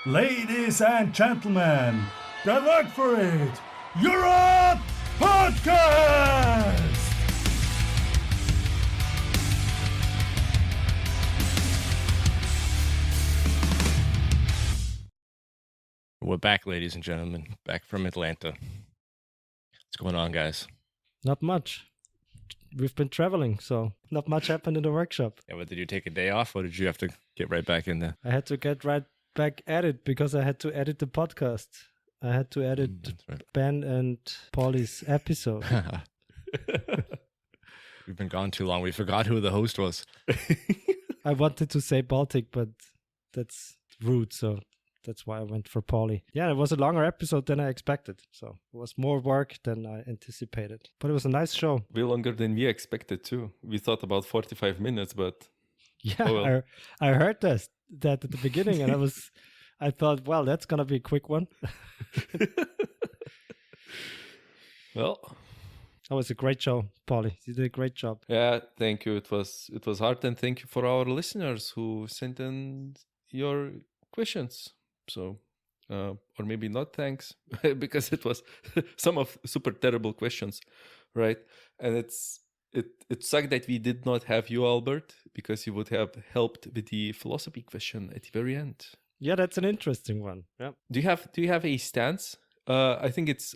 Ladies and gentlemen, good luck for it! Europe Podcast! We're back, ladies and gentlemen, back from Atlanta. What's going on, guys? Not much. We've been traveling, so not much happened in the workshop. Yeah, but did you take a day off, or did you have to get right back in there? I had to get right back at it because I had to edit the podcast. I had to edit Right. Ben and Paulie's episode. We've been gone too long. We forgot who the host was. I wanted to say Baltic, but that's rude, so that's why I went for Paulie. Yeah, it was a longer episode than I expected, so it was more work than I anticipated. But it was a nice show. Way longer than we expected too. We thought about 45 minutes, but Yeah, oh well. I heard that at the beginning, and I thought, well, that's gonna be a quick one. Well, That was a great show, Paulie. You did a great job. yeah, thank you. It was hard, and thank you for our listeners who sent in your questions. So, or maybe not thanks, because it was some of super terrible questions, right? And it sucked that we did not have you, Albert, because you would have helped with the philosophy question at the very end. Yeah, that's an interesting one. Yeah. Do you have a stance? I think it's.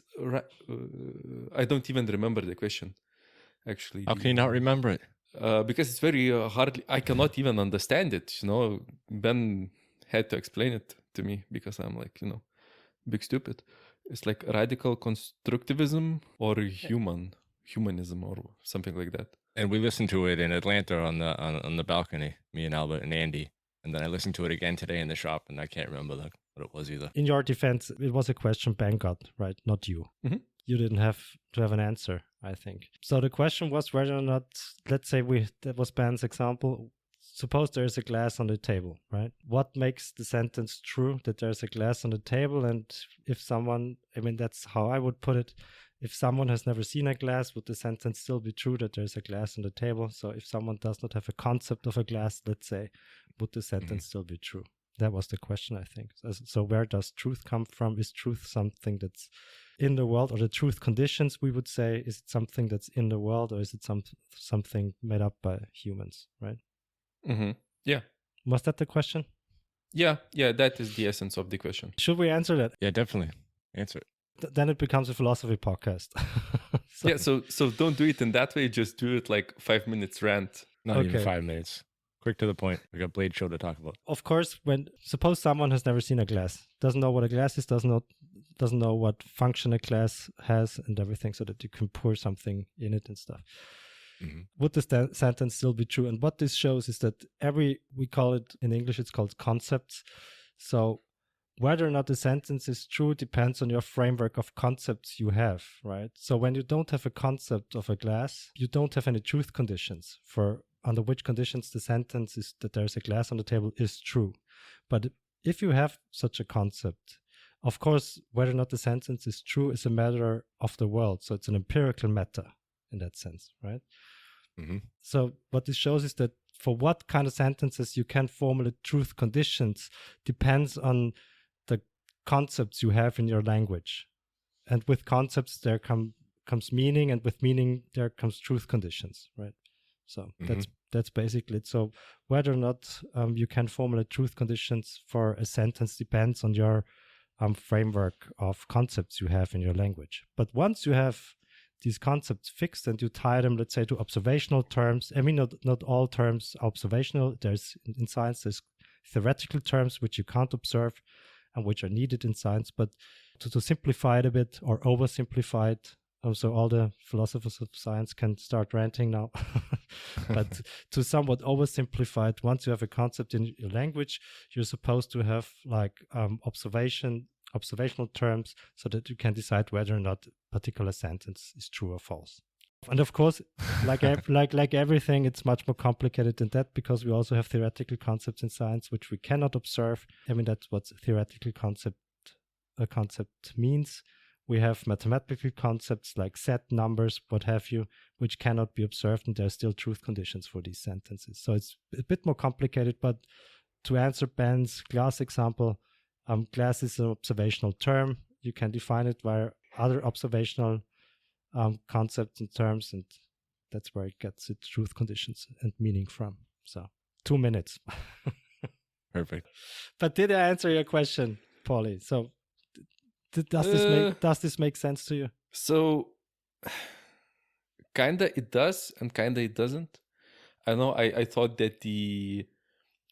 I don't even remember the question. Actually, How can you not remember it? because it's very hardly. I cannot even understand it. Ben had to explain it to me because I'm like, big stupid. It's like radical constructivism or humanism or something like that. And we listened to it in Atlanta on the balcony, me and Albert and Andy. And then I listened to it again today in the shop, and I can't remember what it was either. In your defense, it was a question Ben got, right? Not you. Mhm. You didn't have to have an answer, I think. So the question was whether or not, let's say that was Ben's example. Suppose there's a glass on the table, right? What makes the sentence true that there's a glass on the table? And if someone, that's how I would put it. If someone has never seen a glass, would the sentence still be true that there's a glass on the table? So if someone does not have a concept of a glass, let's say, would the sentence still be true? That was the question, I think. So where does truth come from? Is truth something that's in the world, or the truth conditions, we would say? Is it something that's in the world, or is it something made up by humans, right? Mm-hmm. Yeah. Was that the question? Yeah. That is the essence of the question. Should we answer that? Yeah, definitely. Answer it. Then it becomes a philosophy podcast. Yeah. So don't do it in that way. Just do it like 5 minutes rant. Not even Okay. 5 minutes. Quick to the point. We got Blade Show to talk about. Of course, suppose someone has never seen a glass, doesn't know what a glass is, doesn't know what function a glass has and everything, so that you can pour something in it and stuff. Mhm. Would the sentence still be true? And what this shows is that we call it, in English, it's called concepts. So whether or not the sentence is true depends on your framework of concepts you have, right? So when you don't have a concept of a glass, you don't have any truth conditions for under which conditions the sentence is that there's a glass on the table is true. But if you have such a concept, of course, whether or not the sentence is true is a matter of the world. So it's an empirical matter in that sense, right? Mm-hmm. So what this shows is that for what kind of sentences you can formulate truth conditions depends on the concepts you have in your language. And with concepts, there comes meaning, and with meaning, there comes truth conditions, right? So that's basically it. So whether or not you can formulate truth conditions for a sentence depends on your framework of concepts you have in your language. But once you have these concepts fixed and you tie them, let's say, to observational terms, not all terms are observational. In science, there's theoretical terms which you can't observe and which are needed in science. But to simplify it a bit or oversimplify it, so all the philosophers of science can start ranting now. But to somewhat oversimplify it, once you have a concept in your language, you're supposed to have like observational terms so that you can decide whether or not a particular sentence is true or false. And of course, like everything, it's much more complicated than that, because we also have theoretical concepts in science which we cannot observe. That's what theoretical concept means. We have mathematical concepts like set, numbers, what have you, which cannot be observed, and there are still truth conditions for these sentences. So it's a bit more complicated, but to answer Ben's glass example, Glass is an observational term. You can define it via other observational concepts and terms, and that's where it gets its truth conditions and meaning from. So 2 minutes. Perfect. But did I answer your question, Paulie? So does this make sense to you? So, kinda it does, and kinda it doesn't. I know. I thought that the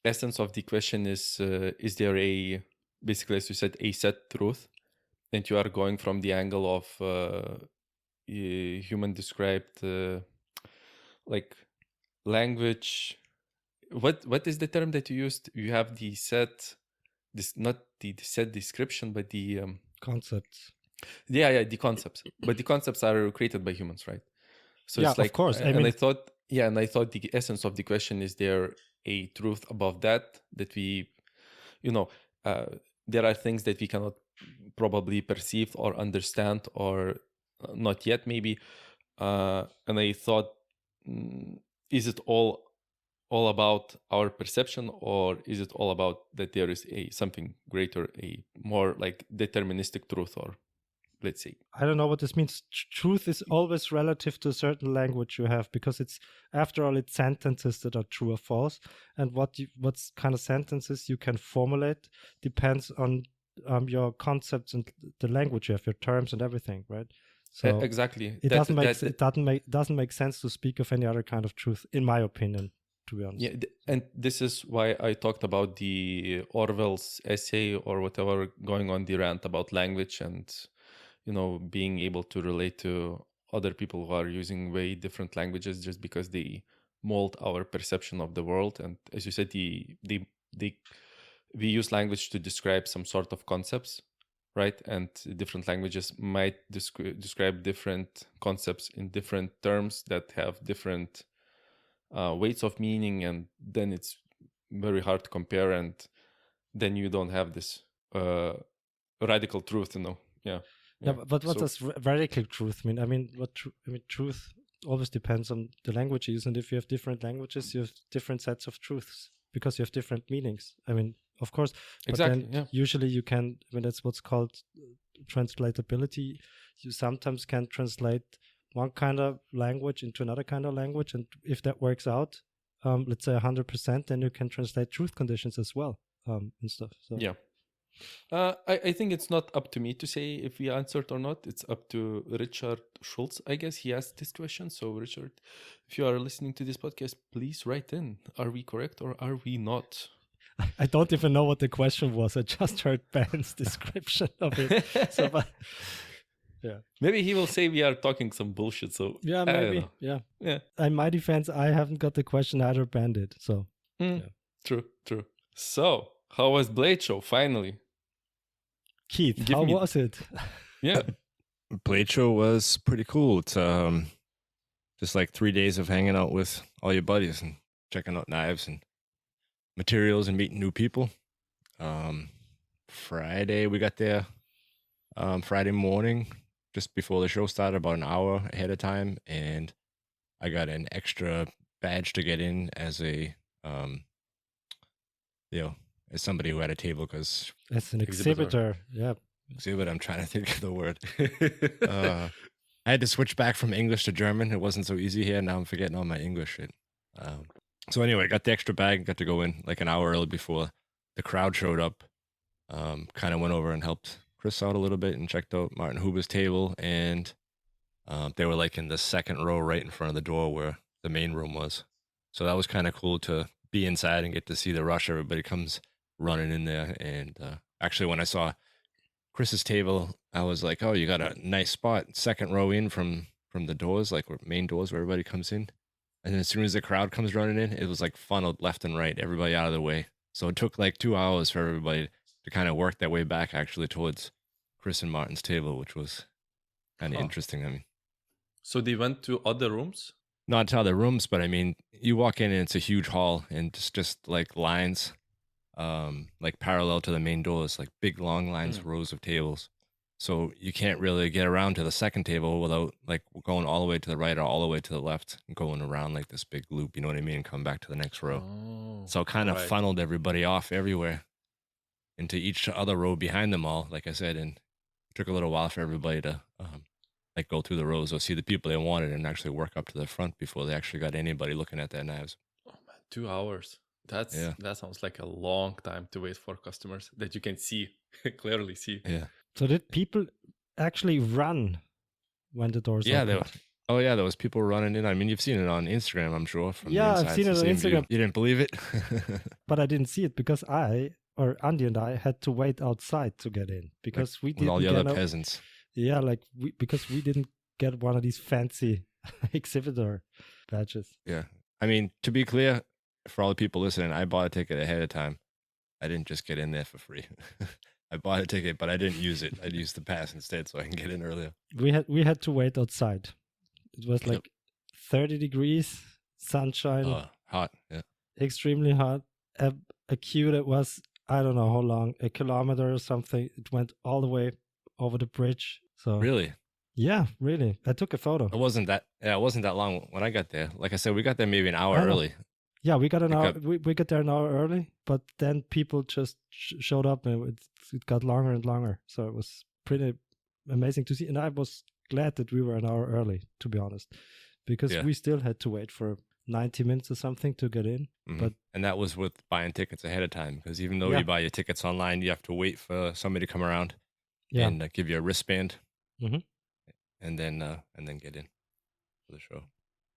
essence of the question is there a, basically, as you said, a set truth, and you are going from the angle of human described like language. What is the term that you used? You have the set, this not the set description, but the Concepts. yeah, the concepts. But the concepts are created by humans, right? So Yeah, it's like, of course. and I thought the essence of the question is there a truth above that we, there are things that we cannot probably perceive or understand, or not yet maybe. And I thought, is it all about our perception, or is it all about that there is a something greater, a more like deterministic truth, or let's say? I don't know what this means. Truth is always relative to a certain language you have, because it's, after all, it's sentences that are true or false, and what kind of sentences you can formulate depends on your concepts and the language you have, your terms and everything, right? So exactly, it doesn't make sense to speak of any other kind of truth, in my opinion, to be honest. Yeah, and this is why I talked about the Orwell's essay or whatever, going on the rant about language and, being able to relate to other people who are using way different languages just because they mold our perception of the world. And as you said, we use language to describe some sort of concepts, right? And different languages might describe different concepts in different terms that have different weights of meaning, and then it's very hard to compare, and then you don't have this radical truth, Yeah, but what does radical truth mean? I mean, truth always depends on the language you use, and if you have different languages, you have different sets of truths because you have different meanings. I mean, of course, exactly. But then usually you can. I mean, that's what's called translatability. You sometimes can translate one kind of language into another kind of language, and if that works out, let's say 100%, then you can translate truth conditions as well, and stuff. So yeah. I think it's not up to me to say if we answered or not. It's up to Richard Schultz, I guess. He asked this question. So, Richard, if you are listening to this podcast, please write in. Are we correct or are we not? I don't even know what the question was. I just heard Ben's description of it. So, but, yeah. Maybe he will say we are talking some bullshit. So yeah, maybe. Yeah. In my defense, I haven't got the question either. Ben did. So True. So, how was Blade Show finally? Keith, how was it? Yeah. Blade Show was pretty cool. It's just like 3 days of hanging out with all your buddies and checking out knives and materials and meeting new people. Friday we got there Friday morning, just before the show started, about an hour ahead of time, and I got an extra badge to get in as a as somebody who had a table, because as an exhibitor. Yeah, exhibit. I'm trying to think of the word. I had to switch back from English to German. It wasn't so easy here. Now I'm forgetting all my English shit. So anyway, I got the extra bag and got to go in like an hour early before the crowd showed up. Kind of went over and helped Chris out a little bit and checked out Martin Huber's table, and they were like in the second row right in front of the door where the main room was. So that was kind of cool to be inside and get to see the rush. Everybody comes running in there, and actually when I saw Chris's table, I was like, oh, you got a nice spot, second row in from the doors, like main doors where everybody comes in. And then as soon as the crowd comes running in, it was like funneled left and right, everybody out of the way. So it took like 2 hours for everybody to kind of work their way back actually towards Chris and Martin's table, which was kind of interesting. I mean, so they went to other rooms? Not to other rooms, but I mean, you walk in and it's a huge hall, and just like lines, like parallel to the main doors, like big long lines, rows of tables. So you can't really get around to the second table without like going all the way to the right or all the way to the left and going around like this big loop, you know what I mean? And come back to the next row. So it kind of funneled everybody off everywhere. into each other row behind them all, like I said, and it took a little while for everybody to like go through the rows or see the people they wanted and actually work up to the front before they actually got anybody looking at their knives. Oh man, 2 hours. That sounds like a long time to wait for customers that you can see clearly see. Yeah. So did people actually run when the doors opened? There was people running in. I mean, you've seen it on Instagram, I'm sure. From the I've inside, seen it it's on the same Instagram. view. You didn't believe it? But I didn't see it because Andy and I had to wait outside to get in because we didn't with all the other peasants. Yeah, because we didn't get one of these fancy exhibitor badges. Yeah. I mean, to be clear, for all the people listening, I bought a ticket ahead of time. I didn't just get in there for free. I bought a ticket, but I didn't use it. I used the pass instead so I can get in earlier. We had to wait outside. It was like 30 degrees, sunshine. Hot, yeah. Extremely hot. A queue that was, I don't know how long, a kilometer or something. It went all the way over the bridge. So Really? Yeah, really. I took a photo. It wasn't that long when I got there. Like I said, we got there maybe an hour early. Yeah, we got an hour. We got there an hour early, but then people just showed up, and it got longer and longer. So it was pretty amazing to see. And I was glad that we were an hour early, to be honest, because we still had to wait for 90 minutes or something to get in. Mm-hmm. And that was with buying tickets ahead of time, because even though you buy your tickets online, you have to wait for somebody to come around and give you a wristband, and then get in for the show.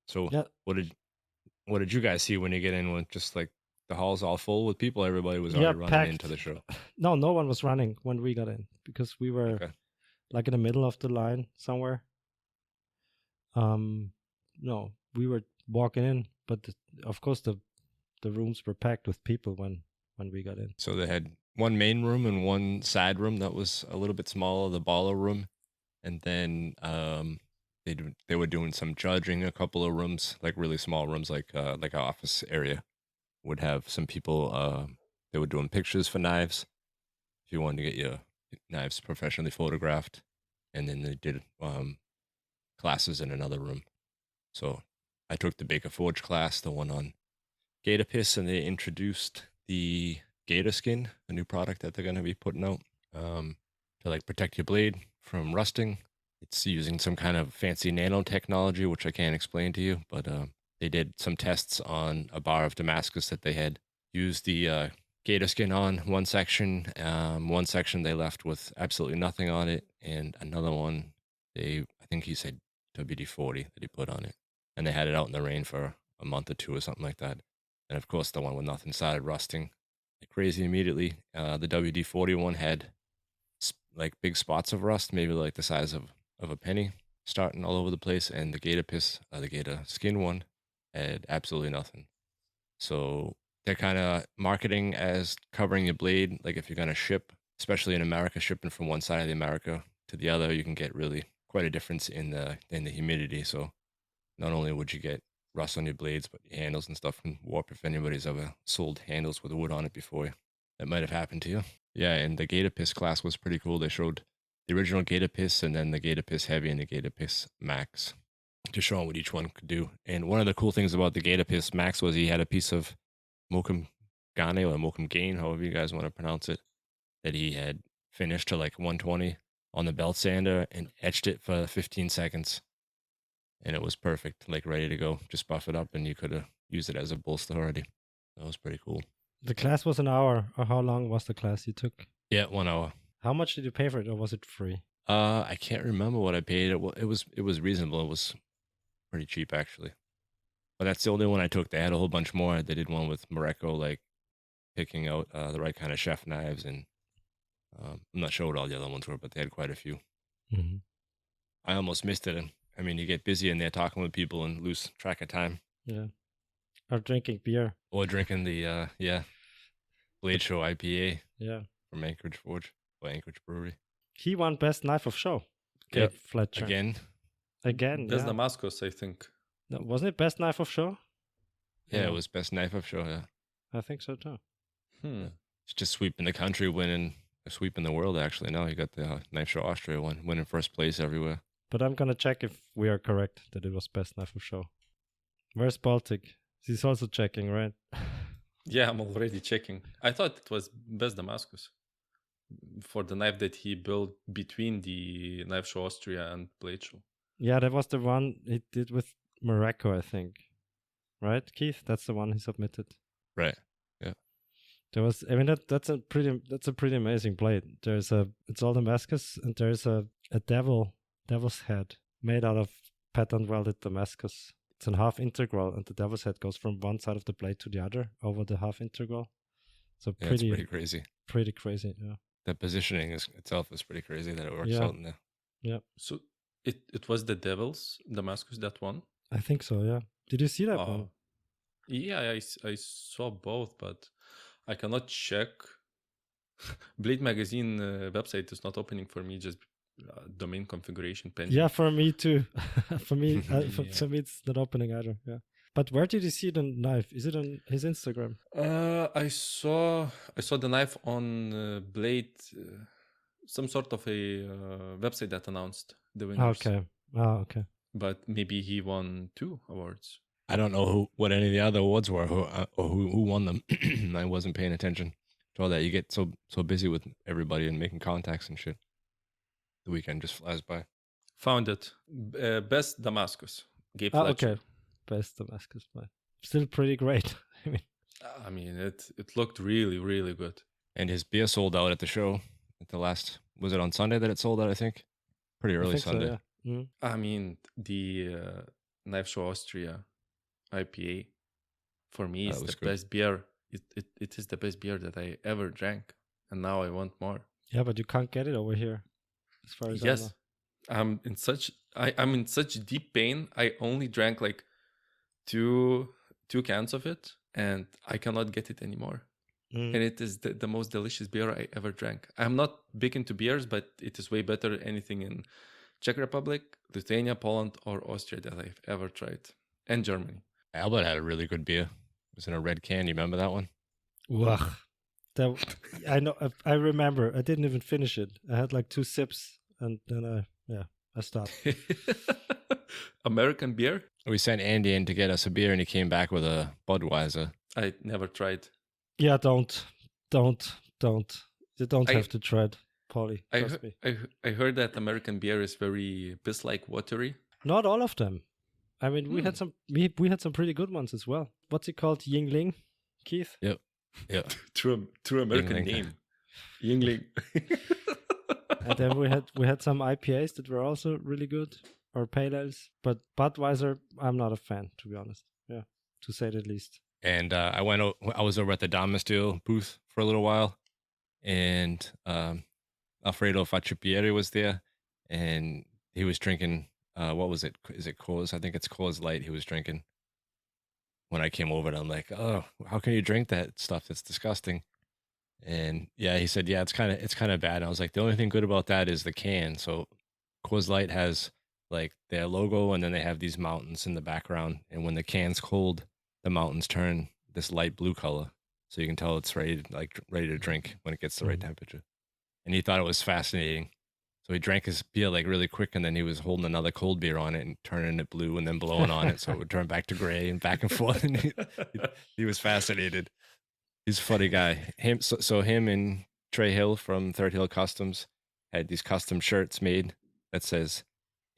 So what did you guys see when you get in? When just like the hall's all full with people, everybody was already running packed into the show. No one was running when we got in because we were like in the middle of the line somewhere. No, we were walking in, but of course the rooms were packed with people when we got in. So they had one main room and one side room that was a little bit smaller, the baller room, and then they were doing some judging. A couple of rooms, like really small rooms, like an office area, would have some people. They were doing pictures for knives. If you wanted to get your knives professionally photographed, and then they did classes in another room. So I took the Baker Forge class, the one on gator piss, and they introduced the gator skin, a new product that they're going to be putting out to like protect your blade from rusting. It's using some kind of fancy nanotechnology, which I can't explain to you, but they did some tests on a bar of Damascus that they had used the gator skin on one section. One section they left with absolutely nothing on it, and another one, I think he said WD-40 that he put on it. And they had it out in the rain for a month or two or something like that. And of course, the one with nothing started rusting like crazy immediately. The WD-40 one had like big spots of rust, maybe like the size of a penny, starting all over the place. And the gator the gator skin one had absolutely nothing. So they're kind of marketing as covering your blade. Like if you're going to ship, especially in America, shipping from one side of the America to the other, you can get really quite a difference in the humidity. So not only would you get rust on your blades, but your handles and stuff can warp if anybody's ever sold handles with wood on it before. That might have happened to you. Yeah, and the Gator Piss class was pretty cool. They showed the original Gator Piss and then the Gator Piss Heavy and the Gator Piss Max to show them what each one could do. And one of the cool things about the Gator Piss Max was he had a piece of Mokum Gane or Mokum Gain, however you guys want to pronounce it, that he had finished to like 120 on the belt sander and etched it for 15 seconds. And it was perfect, like ready to go. Just buff it up and you could have used it as a bolster already. That was pretty cool. The class was an hour. Or how long was the class you took? Yeah, 1 hour. How much did you pay for it, or was it free? I can't remember what I paid. It was reasonable. It was pretty cheap actually. But that's the only one I took. They had a whole bunch more. They did one with Morocco, like picking out the right kind of chef knives, and I'm not sure what all the other ones were, but they had quite a few. Mm-hmm. I almost missed it. I mean, you get busy in there talking with people and lose track of time. Yeah. Or drinking beer. Or drinking the Blade Show IPA. Yeah. From Anchorage Forge or Anchorage Brewery. He won Best Knife of Show. Gabe Fletcher. Again. That's Damascus, I think. No, wasn't it Best Knife of Show? Yeah, it was Best Knife of Show, yeah. I think so too. It's just sweeping the country, sweeping the world actually. Now you got the Knife Show Austria one, winning first place everywhere. But I'm gonna check if we are correct that it was Best Knife of Show. Where's Baltic? He's also checking, right? Yeah, I'm already checking. I thought it was Best Damascus. for the knife that he built between the Knife Show Austria and Blade Show. Yeah, that was the one he did with Morocco, I think. Right, Keith? That's the one he submitted. Right. There was, I mean, that's a pretty amazing blade. It's all Damascus, and there's a devil's head made out of pattern welded Damascus. It's a half integral, and the devil's head goes from one side of the blade to the other over the half integral. So Yeah, it's pretty crazy. Pretty crazy, yeah. The positioning itself is pretty crazy that it works Yeah. out in there. Yeah. So it was the Devil's Damascus, that one? I think so, yeah. Did you see that one? Yeah, I saw both, but I cannot check. Blade Magazine website is not opening for me, just domain configuration pending. Yeah, for me too. for me, Yeah. for me, it's not opening either. Yeah. But where did you see the knife? Is it on his Instagram? I saw the knife on Blade, some sort of a website that announced the winners. Okay. Okay. But maybe he won 2 awards. I don't know what any of the other awards were or who won them. I wasn't paying attention to all that. You get so busy with everybody and making contacts and shit. The weekend just flies by. Found it. Best Damascus. Gabe Fletcher. Okay. Best Damascus blade. Still pretty great. I mean, it looked really, really good. And his beer sold out at the show. At the last, was it on Sunday that it sold out? I think pretty early Sunday. So, yeah. Mm. I mean, the Knife Show Austria IPA for me is the best beer. It is the best beer that I ever drank, and now I want more. Yeah, but you can't get it over here, as far as I know. I'm in such deep pain. I only drank like two cans of it, and I cannot get it anymore. And it is the most delicious beer I ever drank. I'm not big into beers, but it is way better than anything in Czech Republic, Lithuania, Poland, or Austria that I've ever tried, and Germany. Albert had a really good beer. It was in a red can. You remember that one? Ugh. I know. I remember. I didn't even finish it. I had like 2 sips, and then I stopped. American beer? We sent Andy in to get us a beer, and he came back with a Budweiser. I never tried. Yeah, don't. You don't have to try it, Paulie. Trust me. I heard that American beer is very piss-like watery. Not all of them. I mean, we had some. We had some pretty good ones as well. What's it called? Yingling, Keith. Yep. True American Yingling. name. Yingling. And then we had some IPAs that were also really good, or pale ales. But Budweiser, I'm not a fan, to be honest. Yeah, to say the least. And I was over at the Damastil booth for a little while, and Alfredo Faccipieri was there, and he was drinking. What was it? Is it Coors? I think it's Coors Light. He was drinking. When I came over, and I'm like, "Oh, how can you drink that stuff? That's disgusting." And yeah, he said, "Yeah, it's kind of bad." And I was like, "The only thing good about that is the can." So Coors Light has like their logo, and then they have these mountains in the background. And when the can's cold, the mountains turn this light blue color, so you can tell it's ready to drink when it gets the right temperature. And he thought it was fascinating. So he drank his beer like really quick, and then he was holding another cold beer on it and turning it blue and then blowing on it so it would turn back to gray and back and forth. And he was fascinated. He's a funny guy. So him and Trey Hill from Third Hill Customs had these custom shirts made that says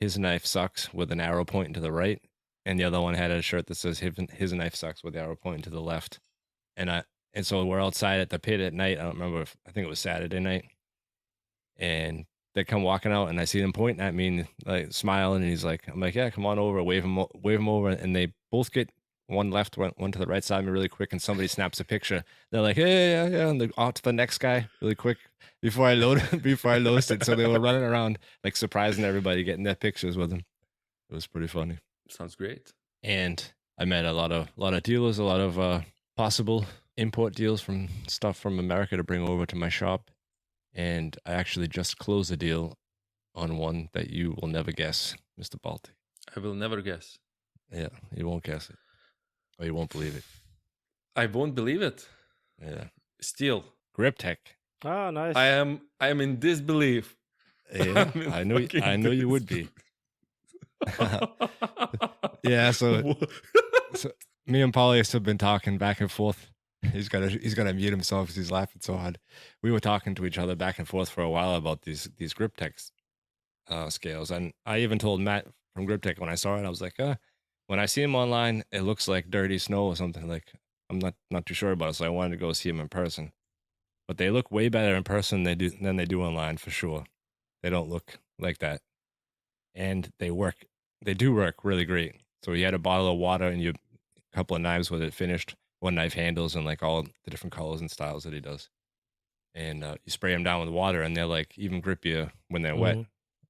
"His knife sucks" with an arrow pointing to the right, and the other one had a shirt that says "His knife sucks" with the arrow pointing to the left. And so we're outside at the pit at night. I don't remember. I think it was Saturday night, and they come walking out, and I see them pointing at me and like smiling, and I'm like, "Yeah, come on over," wave him over, and they both get one left, one to the right side of me really quick, and somebody snaps a picture. They're like, "Hey, yeah," and they're off to the next guy really quick before I load it. So they were running around like surprising everybody, getting their pictures with him. It was pretty funny. Sounds great. And I met a lot of dealers, a lot of possible import deals from stuff from America to bring over to my shop. And I actually just closed a deal on one that you will never guess, Mr. Balti. I will never guess. Yeah, you won't guess it. Or you won't believe it. I won't believe it. Yeah. Steel. Grip Tech. Ah, nice. I am in disbelief. Yeah, I know you would be. Yeah, so me and Paulius have been talking back and forth He's gonna mute himself because he's laughing so hard. We were talking to each other back and forth for a while about these grip text scales, and I even told Matt from Grip Tech when I saw it, I was like, when I see him online, it looks like dirty snow or something. Like I'm not too sure about it, so I wanted to go see him in person. But they look way better in person than they do online for sure. They don't look like that, and they work. They do work really great. So he had a bottle of water and a couple of knives with it finished. One knife handles and like all the different colors and styles that he does. And you spray them down with water and they're like even grippier when they're wet.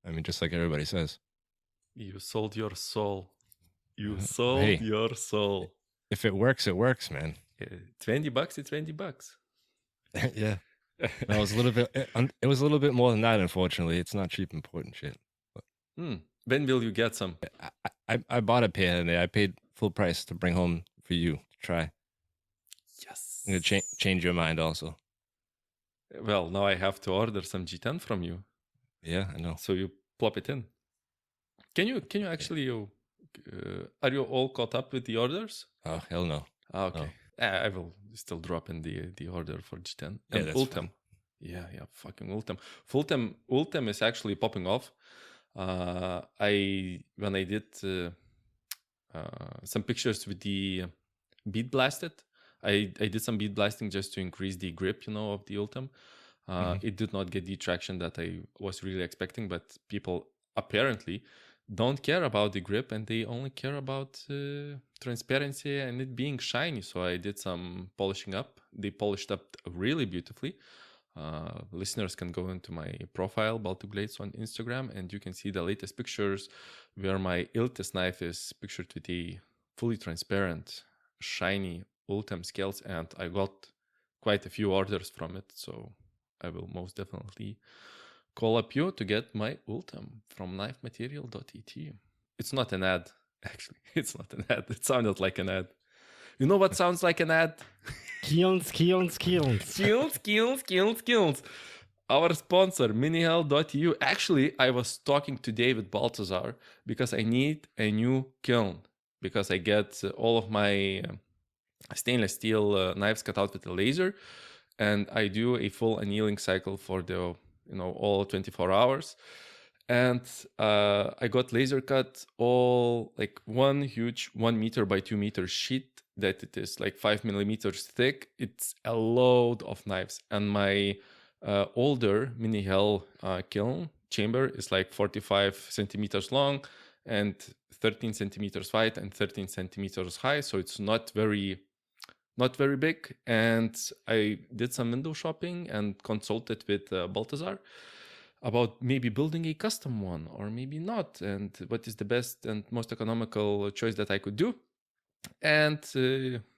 I mean, just like everybody says. You sold your soul. You sold Hey, your soul. If it works, man. $20, it's $20. Yeah. No, it was a little bit. It was a little bit more than that. Unfortunately, it's not cheap important shit. But when will you get some? I bought a pair and I paid full price to bring home for you to try. Yes. I'm gonna change your mind also. Well, now I have to order some G10 from you. Yeah, I know. So you plop it in. Can you actually? Are you all caught up with the orders? Oh hell no. Okay. No. I will still drop in the order for G10 and that's Ultim. Fine. Yeah, fucking Ultim. Ultim is actually popping off. When I did some pictures with the bead blasted, I did some bead blasting just to increase the grip, of the Ultim. It did not get the traction that I was really expecting, but people apparently don't care about the grip and they only care about transparency and it being shiny. So I did some polishing up. They polished up really beautifully. Listeners can go into my profile, Baltic Blades, on Instagram, and you can see the latest pictures where my Iltis knife is pictured with a fully transparent, shiny Ultim scales, and I got quite a few orders from it. So I will most definitely call up you to get my Ultim from knifematerial.et. It's not an ad, actually. It's not an ad. It sounded like an ad. You know what sounds like an ad? Kilns. Our sponsor, minihell.eu. Actually, I was talking to David Baltazar because I need a new kiln because I get all of my stainless steel knives cut out with a laser, and I do a full annealing cycle for the all 24 hours. And I got laser cut all like one huge 1 meter by 2 meter sheet that it is like 5 millimeters thick. It's a load of knives, and my older mini hell kiln chamber is like 45 centimeters long and 13 centimeters wide and 13 centimeters high, so it's not very big. And I did some window shopping and consulted with Baltazar about maybe building a custom one or maybe not, and what is the best and most economical choice that I could do. And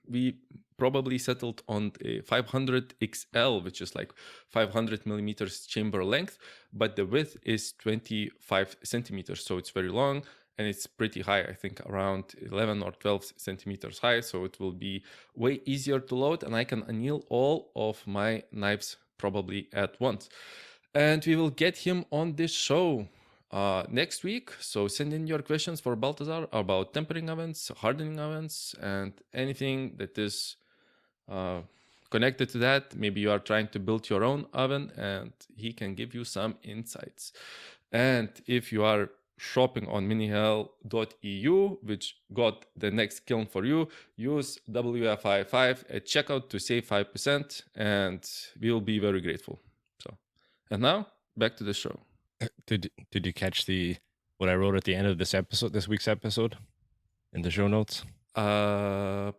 we probably settled on a 500 XL, which is like 500 millimeters chamber length, but the width is 25 centimeters. So it's very long and it's pretty high, I think around 11 or 12 centimeters high. So it will be way easier to load, and I can anneal all of my knives probably at once. And we will get him on this show next week. So send in your questions for Baltazar about tempering ovens, hardening ovens, and anything that is connected to that. Maybe you are trying to build your own oven and he can give you some insights. And if you are shopping on minihell.eu, which got the next kiln for you, use WFI5 at checkout to save 5%, and we will be very grateful. And now back to the show. Did you catch what I wrote at the end of this week's episode, in the show notes? I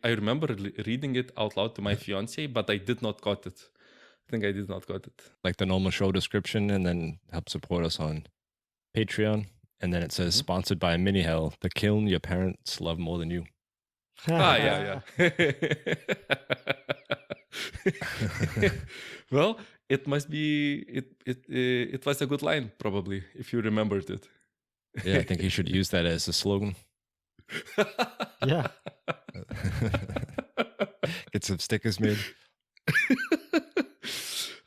remember reading it out loud to my fiance, but I did not got it. I think I did not got it. Like the normal show description, and then help support us on Patreon, and then it says sponsored by Mini Hell, the kiln your parents love more than you. Yeah. Well, it must be it was a good line, probably, if you remembered it. Yeah, I think you should use that as a slogan. Yeah. Get some stickers made.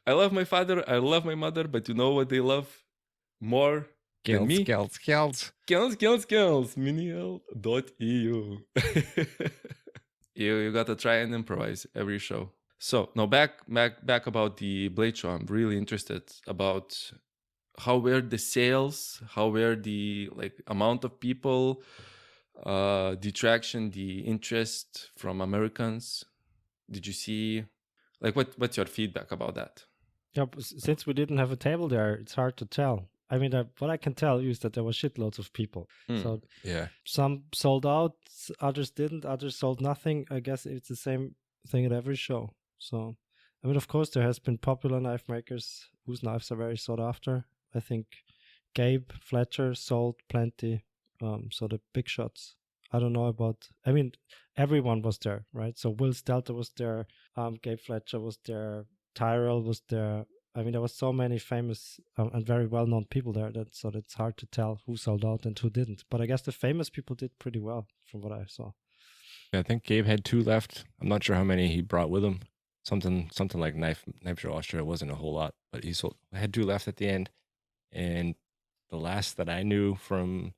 I love my father, I love my mother, but you know what they love more than me? Skills. Minihell.eu. You gotta try and improvise every show. So now back about the Blade Show. I'm really interested about how were the sales, how were the like amount of people, the traction, the interest from Americans. Did you see like what's your feedback about that? Yeah, since we didn't have a table there, it's hard to tell. I mean, what I can tell you is that there were shitloads of people. So Yeah. some sold out, others didn't, others sold nothing. I guess it's the same thing at every show. So, I mean, of course, there has been popular knife makers whose knives are very sought after. I think Gabe Fletcher sold plenty. So the big shots. I don't know about. I mean, everyone was there, right? So Will Stelter was there. Gabe Fletcher was there. Tyrell was there. I mean, there was so many famous and very well-known people there so it's hard to tell who sold out and who didn't. But I guess the famous people did pretty well from what I saw. Yeah, I think Gabe had 2 left. I'm not sure how many he brought with him. Something like Knife Show Austria wasn't a whole lot, but he had 2 left at the end. And the last that I knew from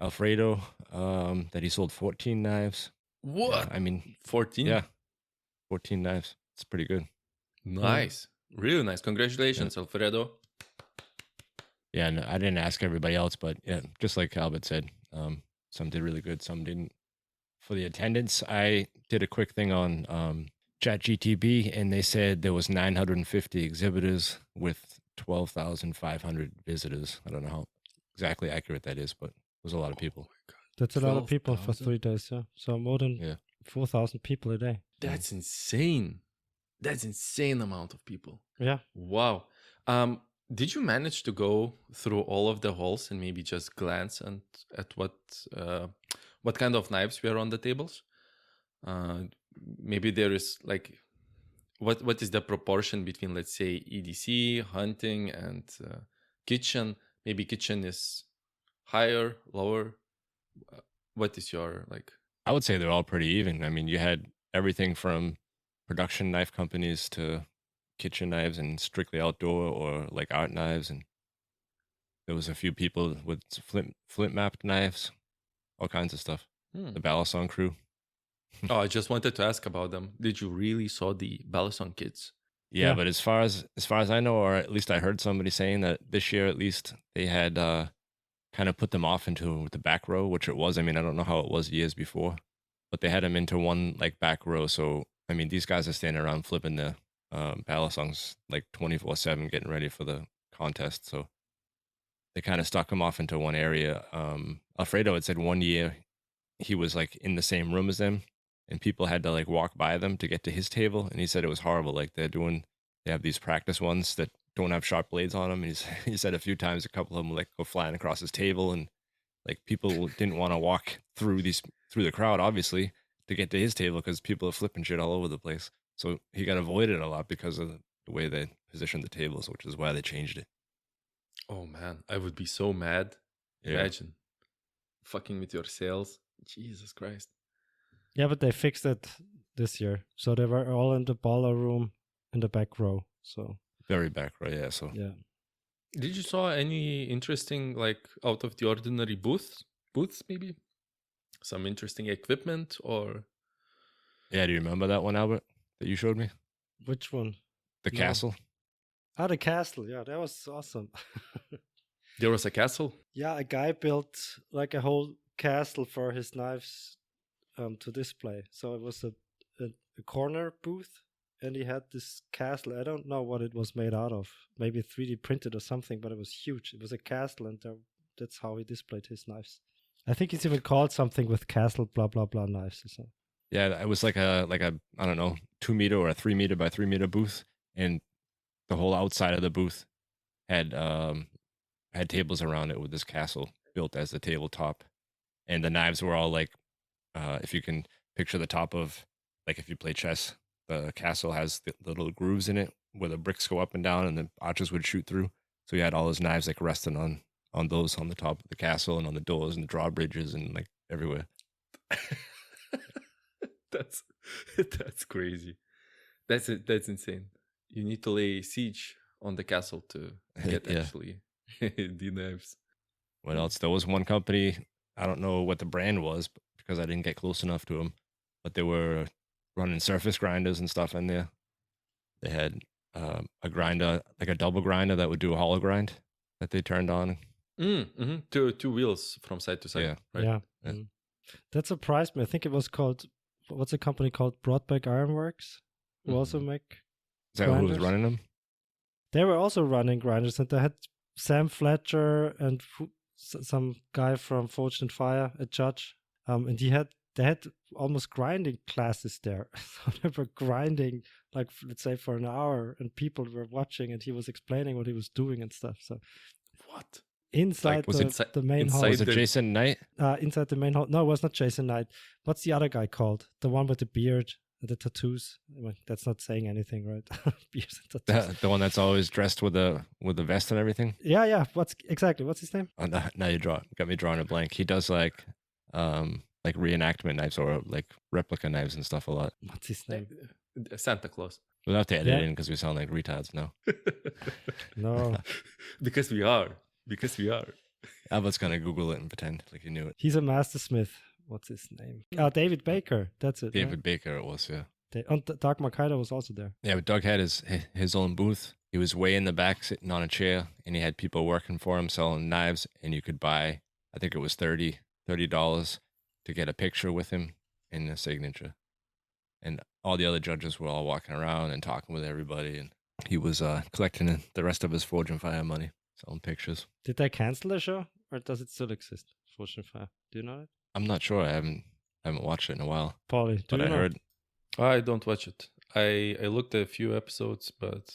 Alfredo, that he sold 14 knives. What? I mean, 14? Yeah, 14 knives. It's pretty good. Nice. Really nice. Congratulations, Alfredo. Yeah, and I didn't ask everybody else, but yeah, just like Albert said, some did really good, some didn't. For the attendance, I did a quick thing on ChatGTB, and they said there was 950 exhibitors with 12,500 visitors. I don't know how exactly accurate that is, but it was a lot of people. That's a lot of people for 3 days, yeah. So more than 4,000 people a day. That's insane. That's insane amount of people. Yeah. Wow. Did you manage to go through all of the halls and maybe just glance at what kind of knives were on the tables? Maybe there is like what is the proportion between, let's say, EDC, hunting, and kitchen? Maybe kitchen is higher, lower. What is your like? I would say they're all pretty even. I mean, you had everything from production knife companies to kitchen knives and strictly outdoor or like art knives, and there was a few people with flint mapped knives, all kinds of stuff. The Balisong crew. Oh, I just wanted to ask about them. Did you really saw the Balisong kids? Yeah, but as far as I know, or at least I heard somebody saying that this year at least they had kind of put them off into the back row, which it was. I mean, I don't know how it was years before, but they had them into one like back row. So I mean, these guys are standing around flipping the Balisongs like 24/7, getting ready for the contest. So they kind of stuck them off into one area. Alfredo had said one year he was like in the same room as them, and people had to like walk by them to get to his table. And he said it was horrible. Like they have these practice ones that don't have sharp blades on them. And he said a few times, a couple of them like go flying across his table, and like people didn't want to walk through the crowd, obviously, to get to his table because people are flipping shit all over the place. So he got avoided a lot because of the way they positioned the tables, which is why they changed it. Oh man, I would be so mad. Yeah. Imagine fucking with your sales. Jesus Christ. Yeah, but they fixed it this year. So they were all in the baller room in the back row. So very back row, yeah. So yeah. Did you saw any interesting, like, out of the ordinary booths maybe? Some interesting equipment or? Yeah, do you remember that one, Albert, that you showed me? Which one? The castle? Ah, the castle. Yeah, that was awesome. There was a castle? Yeah, a guy built like a whole castle for his knives to display. So it was a corner booth, and he had this castle. I don't know what it was made out of. Maybe 3D printed or something, but it was huge. It was a castle, and that's how he displayed his knives. I think it's even called something with castle blah blah blah knives or something. Yeah, it was like a I don't know, 2 meter or a 3 meter by 3 meter booth, and the whole outside of the booth had tables around it with this castle built as the tabletop, and the knives were all like, if you can picture the top of, like if you play chess, the castle has the little grooves in it where the bricks go up and down and the archers would shoot through. So you had all those knives like resting on those on the top of the castle and on the doors and the drawbridges and like everywhere. That's crazy. That's insane. You need to lay siege on the castle to get actually the knives. What else? There was one company, I don't know what the brand was because I didn't get close enough to them, but they were running surface grinders and stuff in there. They had a grinder, like a double grinder that would do a hollow grind that they turned on. Two wheels from side to side. Yeah. Right? Yeah. Yeah. That surprised me. I think it was called, what's a company called? Broadback Ironworks, who also make Is that who was grinders? running them? They were also running grinders, and they had Sam Fletcher and some guy from Forged and Fire, a judge. And they had almost grinding classes there. So they were grinding, like, let's say for an hour, and people were watching, and he was explaining what he was doing and stuff. So What? inside was the main hall. inside Was it the- Jason Knight? Inside the main hall. No, it was not Jason Knight. What's the other guy called? The one with the beard and the tattoos. Well, that's not saying anything, right? Beards and tattoos. The one that's always dressed with the vest and everything? Yeah. What's his name? Oh, now you got me drawing a blank. He does like reenactment knives or like replica knives and stuff a lot. What's his name? Santa Claus. We'll have to edit Yeah. it in because we sound like retards now. No, Because we are. Albert's gonna Google it and pretend like he knew it. he's a mastersmith. What's his name? David Baker. That's it. David Baker it was, yeah. Doug Makaido was also there. Yeah, but Doug had his own booth. He was way in the back sitting on a chair, and he had people working for him selling knives, and you could buy, I think it was $30 to get a picture with him and a signature. And all the other judges were all walking around and talking with everybody, and he was collecting the rest of his Forge and Fire money, selling pictures. Did they cancel the show, or does it still exist? Fortune Fire. Do you know it? I'm not sure. I haven't watched it in a while, Paulie, do but you I know? heard I don't watch it. I looked at a few episodes, but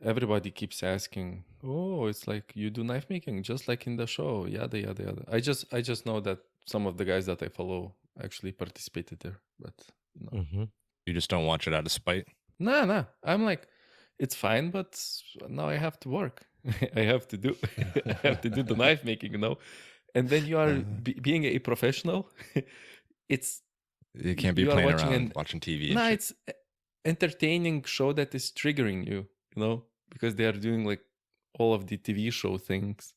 everybody keeps asking, "Oh, it's like you do knife making, just like in the show." Yada yada yada. I just know that some of the guys that I follow actually participated there, but no. Mm-hmm. you just don't watch it out of spite. Nah. I'm like, it's fine, but now I have to work. I have to do the knife making, And then you are being a professional. It's You can't be You are playing watching around an- watching TV. And no, shit. it's entertaining show that is triggering you, because they are doing like all of the TV show things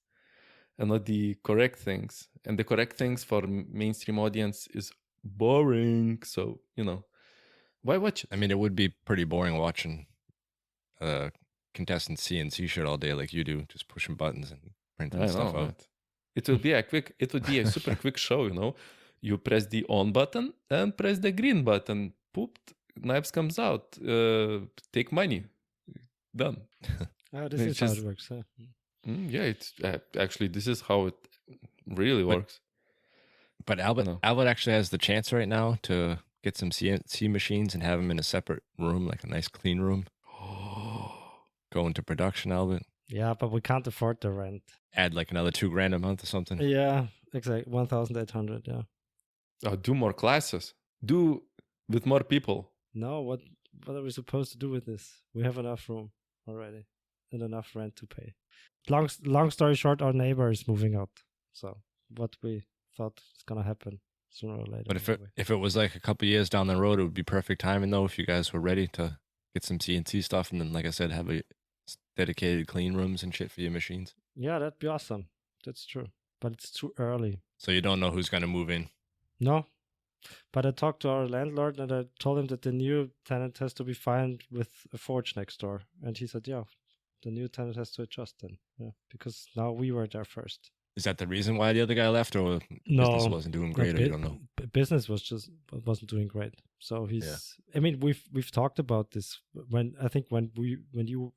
and not the correct things. And the correct things for mainstream audience is boring. So, why watch it? I mean, it would be pretty boring watching contestants CNC shit all day like you do, just pushing buttons and printing I stuff know, out. right? It would be a super quick show, You press the on button and press the green button. Poop, knives comes out. Take money. Done. This It's is how just- it works. Huh? Yeah, it's actually this is how it really But- works. But Albert, No. Albert actually has the chance right now to get some CNC machines and have them in a separate room, like a nice clean room. Go into production, Albert. Yeah, but we can't afford the rent. Add like another $2,000 a month or something. Yeah, exactly. 1,800. Yeah. Do more classes. Do with more people. No, what are we supposed to do with this? We have enough room already and enough rent to pay. Long story short, our neighbor is moving out. So what we thought is gonna happen sooner or later. But anyway. if it was like a couple years down the road, it would be perfect timing though if you guys were ready to get some CNC stuff and then, like I said, have a dedicated clean rooms and shit for your machines. Yeah, that'd be awesome. That's true. But it's too early. So you don't know who's gonna move in. No. But I talked to our landlord and I told him that the new tenant has to be fine with a forge next door. And he said, yeah, the new tenant has to adjust then. Yeah. Because now we were there first. Is that the reason why the other guy left, or No. business wasn't doing great, or you don't know? Business wasn't doing great. So he's I mean, we've talked about this when you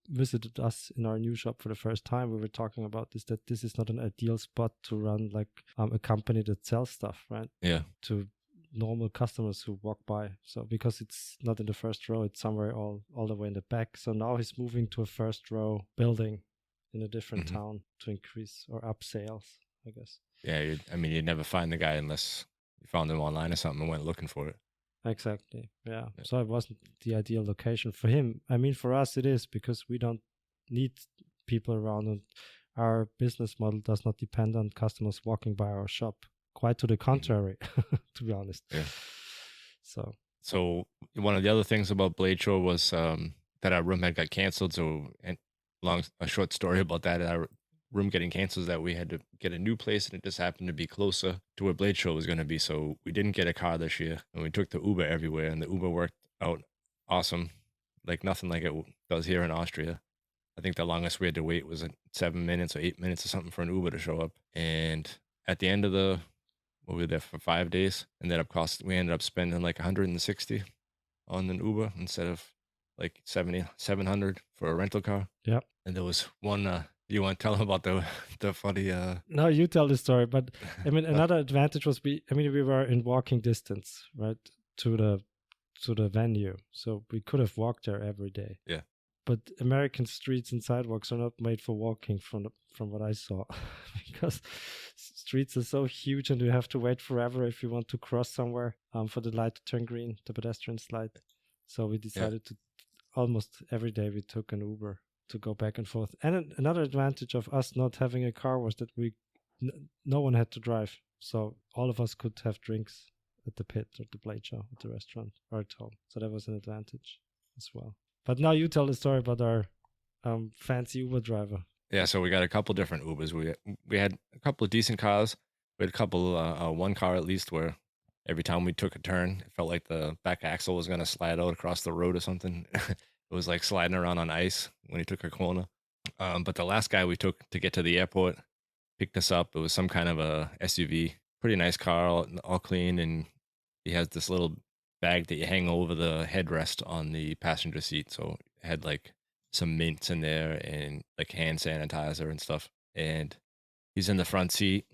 visited us in our new shop for the first time. We were talking about this, that this is not an ideal spot to run like a company that sells stuff, right? Yeah. To normal customers who walk by. So because it's not in the first row, it's somewhere all the way in the back. So now he's moving to a first row building in a different town to increase or up sales, I guess. Yeah, you'd never find the guy unless you found him online or something and went looking for it. Exactly. Yeah. So it wasn't the ideal location for him. I mean, for us it is, because we don't need people around, and our business model does not depend on customers walking by our shop. Quite to the contrary, to be honest. Yeah. So one of the other things about Blade Show was that our room had got canceled. So, and a short story about that. room getting canceled that we had to get a new place, and it just happened to be closer to where Blade Show was going to be. So we didn't get a car this year, and we took the Uber everywhere, and the Uber worked out awesome, like nothing like it does here in Austria. I think the longest we had to wait was 7 minutes or 8 minutes or something for an Uber to show up. And at the end of we were there for 5 days, we ended up spending like 160 on an Uber instead of like 700 for a rental car. Yep. And there was one. You want to tell them about the funny? No, you tell the story. But I mean, another advantage was we were in walking distance, right, to the venue, so we could have walked there every day. Yeah. But American streets and sidewalks are not made for walking, from what I saw, because streets are so huge and you have to wait forever if you want to cross somewhere for the light to turn green, the pedestrian light. So we decided to almost every day we took an Uber to go back and forth. And another advantage of us not having a car was that no one had to drive, so all of us could have drinks at the pit or the Blade Show, at the restaurant or at home. So that was an advantage as well. But now you tell the story about our fancy Uber driver. Yeah, so we got a couple different Ubers. We had a couple of decent cars. We had a couple, one car at least, where every time we took a turn, it felt like the back axle was going to slide out across the road or something. It was like sliding around on ice when he took a corner. But the last guy we took to get to the airport picked us up. It was some kind of a SUV, pretty nice car, all clean, and he has this little bag that you hang over the headrest on the passenger seat. So it had like some mints in there and like hand sanitizer and stuff. And he's in the front seat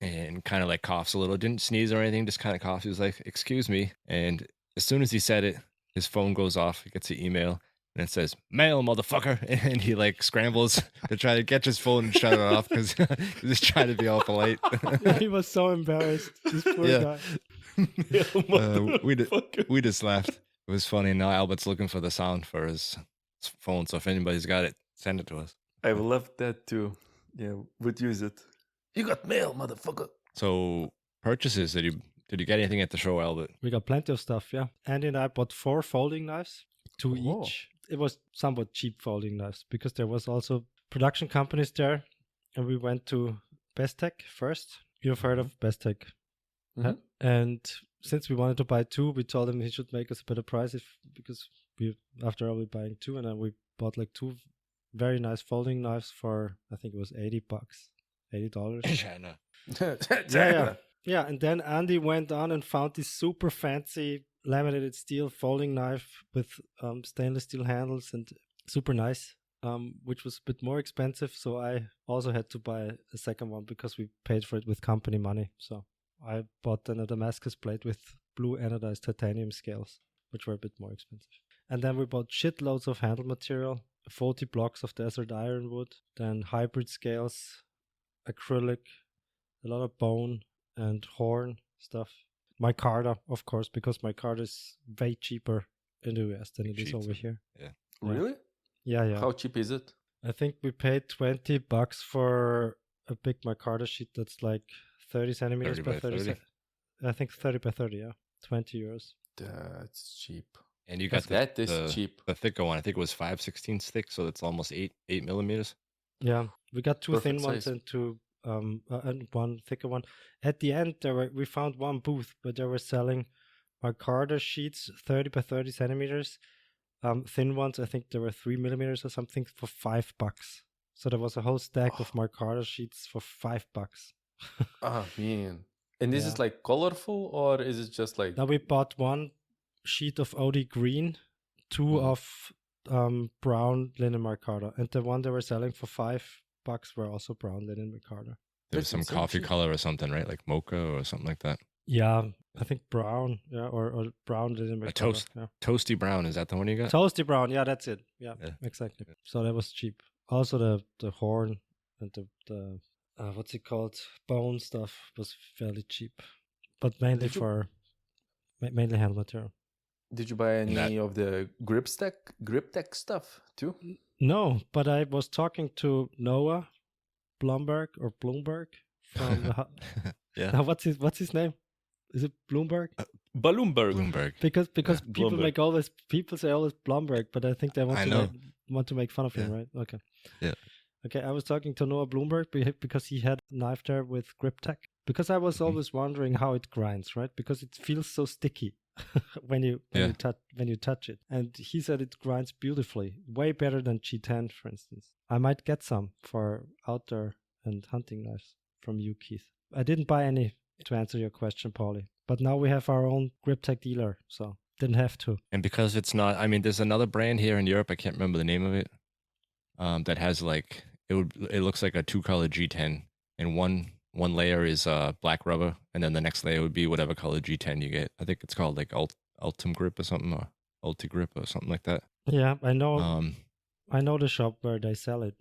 and kind of like coughs a little. Didn't sneeze or anything, just kind of coughs. He was like, "Excuse me." And as soon as he said it, his phone goes off. He gets the email and it says, "Mail, motherfucker." And he like scrambles to try to catch his phone and shut it off because he's just trying to be all polite. He was so embarrassed. This poor guy. We just laughed. It was funny. Now Albert's looking for the sound for his phone. So if anybody's got it, send it to us. I would love that too. Yeah, would use it. You got mail, motherfucker. So purchases, did you get anything at the show, Albert? We got plenty of stuff, yeah. Andy and I bought 4 folding knives, 2 each. It was somewhat cheap folding knives because there was also production companies there, and we went to Bestech first. You've heard of Bestech. Mm-hmm. And since we wanted to buy 2, we told him he should make us a better price because after all we're buying 2, and then we bought like 2 very nice folding knives for I think it was $80. China. Yeah. And then Andy went on and found this super fancy laminated steel folding knife with stainless steel handles and super nice, which was a bit more expensive. So I also had to buy a second one because we paid for it with company money. So I bought then a Damascus blade with blue anodized titanium scales, which were a bit more expensive. And then we bought shitloads of handle material, 40 blocks of desert ironwood, then hybrid scales, acrylic, a lot of bone and horn stuff. Micarta, of course, because micarta is way cheaper in the US than it is over here. Yeah. Really? Yeah. How cheap is it? I think we paid $20 for a big micarta sheet that's like 30 centimeters 30 by 30. I think 30 by 30, yeah. 20 euros. That's cheap. And you got that is cheap. The thicker one. I think it was 5/16 thick, so it's almost 8 millimeters. Yeah, we got 2 Perfect thin ones size. and 2 and 1 thicker one. At the end, we found one booth, but they were selling micarta sheets 30 by 30 centimeters. Thin ones, I think they were 3 millimeters or something, for $5. So there was a whole stack of micarta sheets for $5. Oh man! And this is like colorful, or is it just like? Now we bought 1 sheet of OD green, 2 of brown linen micarta, and the one they were selling for $5 were also brown linen micarta. There's some coffee color or something, right? Like mocha or something like that. Yeah, I think brown, or brown linen micarta. Toasty brown, is that the one you got? Toasty brown, yeah, that's it. Yeah, exactly. So that was cheap. Also the horn and the what's it called, bone stuff was fairly cheap, but mainly mainly hand material. Did you buy any of the grip tech stuff too? No, but I was talking to Noah Bloomberg from yeah. What's his name? Is it Bloomberg? Bloomberg. Because people Bloomberg. people say always Bloomberg, but I think they want to make fun of him, right? Okay. Yeah. Okay, I was talking to Noah Bloomberg because he had a knife there with grip tech. Because I was always wondering how it grinds, right? Because it feels so sticky when you touch it. And he said it grinds beautifully, way better than G10, for instance. I might get some for outdoor and hunting knives from you, Keith. I didn't buy any to answer your question, Paulie. But now we have our own grip tech dealer, so didn't have to. And because it's not, I mean, there's another brand here in Europe. I can't remember the name of it. That has like it looks like a 2-color G10, and one layer is black rubber, and then the next layer would be whatever color G10 you get. I think it's called like Ultim Grip or something, or Ulti Grip or something like that. Yeah, I know. I know the shop where they sell it.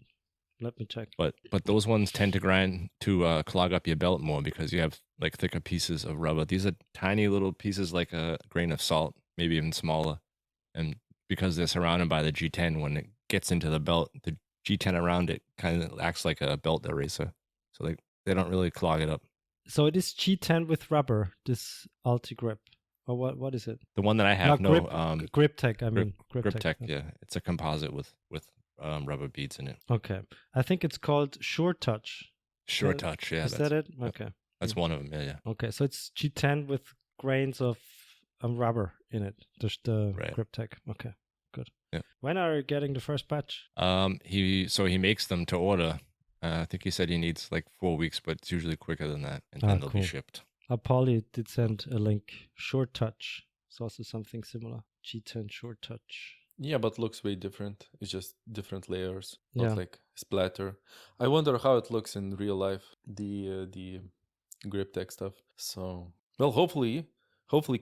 Let me check. But those ones tend to grind to clog up your belt more because you have like thicker pieces of rubber. These are tiny little pieces like a grain of salt, maybe even smaller. And because they're surrounded by the G10, when it gets into the belt, the G10 around it kind of acts like a belt eraser. So they don't really clog it up. So it is G10 with rubber, this Ulti Grip. Or what is it? The one that I have, Grip Tech, I mean. Grip Tech, yeah. It's a composite with rubber beads in it. Okay. I think it's called Sure Touch. Sure Touch, yeah. Is that it? Okay. That's one of them, yeah. Okay, so it's G10 with grains of rubber in it. There's the Grip Tech. Okay, good. Yeah. When are you getting the first batch? He makes them to order. I think he said he needs like 4 weeks, but it's usually quicker than that, and then they'll be shipped. Paulie did send a link. Sure Touch. It's also something similar. G10 Sure Touch. Yeah, but looks way different. It's just different layers, not like splatter. I wonder how it looks in real life, the grip tech stuff. So, well, hopefully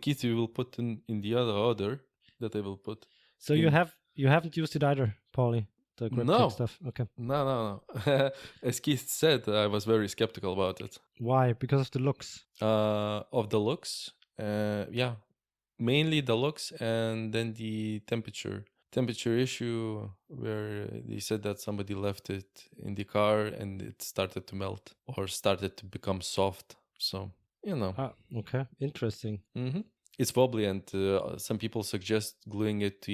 Keith, you will put in the other order that I will put. So you haven't used it either, Paulie, the grip tech stuff. Okay. No. As Keith said, I was very skeptical about it. Why? Because of the looks. Of the looks, yeah. Mainly the looks, and then the temperature issue, where they said that somebody left it in the car and it started to melt or started to become soft. So, okay, interesting. It's wobbly, and some people suggest gluing it to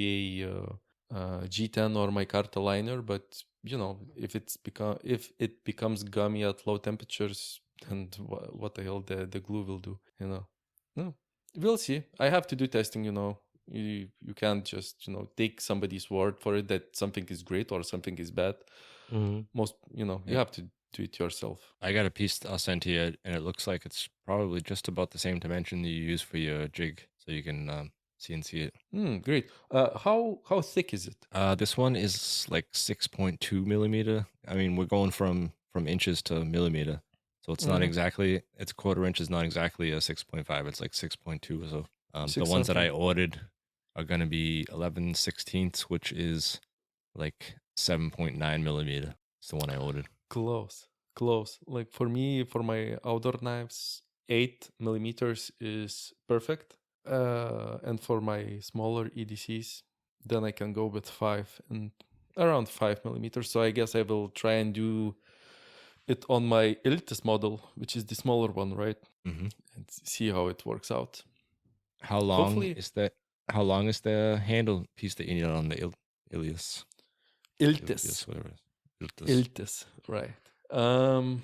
a G10 or micarta liner, but if it becomes gummy at low temperatures, then what the hell the glue will do? No. We'll see. I have to do testing, You can't just, take somebody's word for it that something is great or something is bad. Most, you have to do it yourself. I got a piece I'll send to you, and it looks like it's probably just about the same dimension that you use for your jig, so you can CNC it. Great. How thick is it? This one is like 6.2 millimeter. I mean, we're going from inches to millimeter. So it's not exactly, it's 1/4 inch is not exactly a 6.5. It's like 6.2 or so. The ones that I ordered are going to be 11/16, which is like 7.9 millimeter. It's the one I ordered. Close. Like for me, for my outdoor knives, 8 millimeters is perfect. And for my smaller EDCs, then I can go with 5 and around 5 millimeters. So I guess I will try and do it on my Iltis model, which is the smaller one, right? And see how it works out. How long is the handle piece that you need on the Iltis? Whatever it is. Iltis, right. I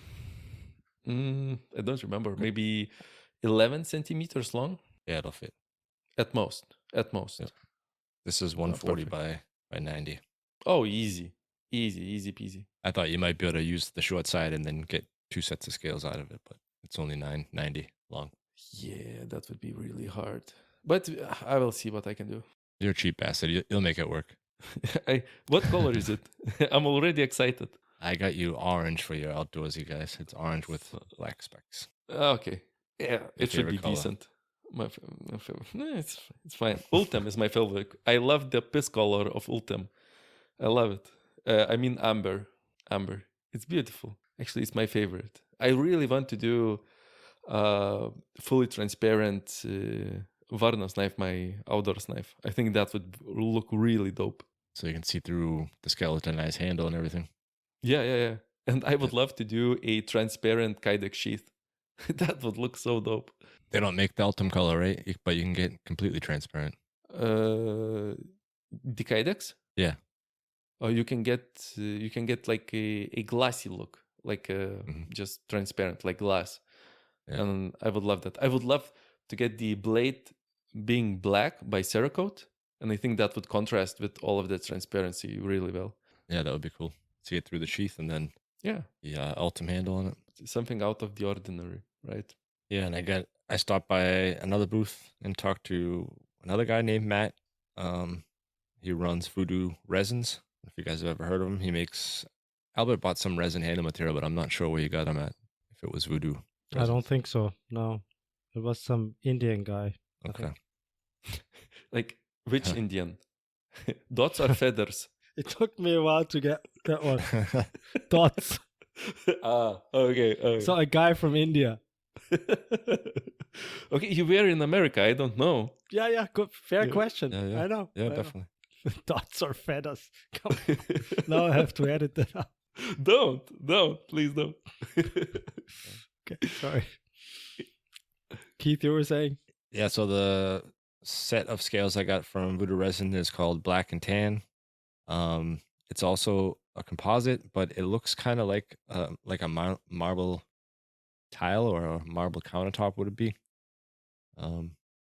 don't remember. Maybe 11 centimeters long. Yeah, it'll fit. At most. Yeah. This is 140 by 90. Oh, easy peasy. I thought you might be able to use the short side and then get 2 sets of scales out of it, but it's only 990 long. Yeah, that would be really hard. But I will see what I can do. You're a cheap bastard. You'll make it work. What color is it? I'm already excited. I got you orange for your outdoorsy guys. It's orange with black specks. Okay. Yeah, it should be color. Decent. My favorite. It's fine. Ultim is my favorite. I love the piss color of Ultim. I love it. I mean amber. It's beautiful. Actually, it's my favorite. I really want to do fully transparent Varnos knife, my outdoors knife. I think that would look really dope. So you can see through the skeletonized handle and everything. Yeah. And I would love to do a transparent Kydex sheath. That would look so dope. They don't make the Ultim color, right? But you can get completely transparent. The Kydex? Yeah. or you can get like a glassy look, like just transparent, like glass. Yeah. And I would love that. I would love to get the blade being black by Cerakote, and I think that would contrast with all of that transparency really well. Yeah, that would be cool. See it through the sheath and then Yeah, the Ultim handle on it. something out of the ordinary, right? Yeah, and I stopped by another booth and talked to another guy named Matt. He runs Voodoo Resins. If you guys have ever heard of him, he makes. Albert bought some resin handle material, but I'm not sure where he got them at. If it was Voodoo. I don't think so. No, it was some Indian guy. I Okay. think. Like which Indian? Dots or feathers? It took me a while to get that one. Dots. Okay. So a guy from India. Okay, you were in America. I don't know. Yeah. Good. Fair Yeah. question. Yeah. I know. Yeah, I know. definitely. Dots or feathers. Come on. Now I have to edit that out. Don't, please don't. Okay, sorry. Keith, you were saying? Yeah, so the set of scales I got from Voodoo Resin is called Black and Tan. It's also a composite, but it looks kind of like a marble tile or a marble countertop would it be.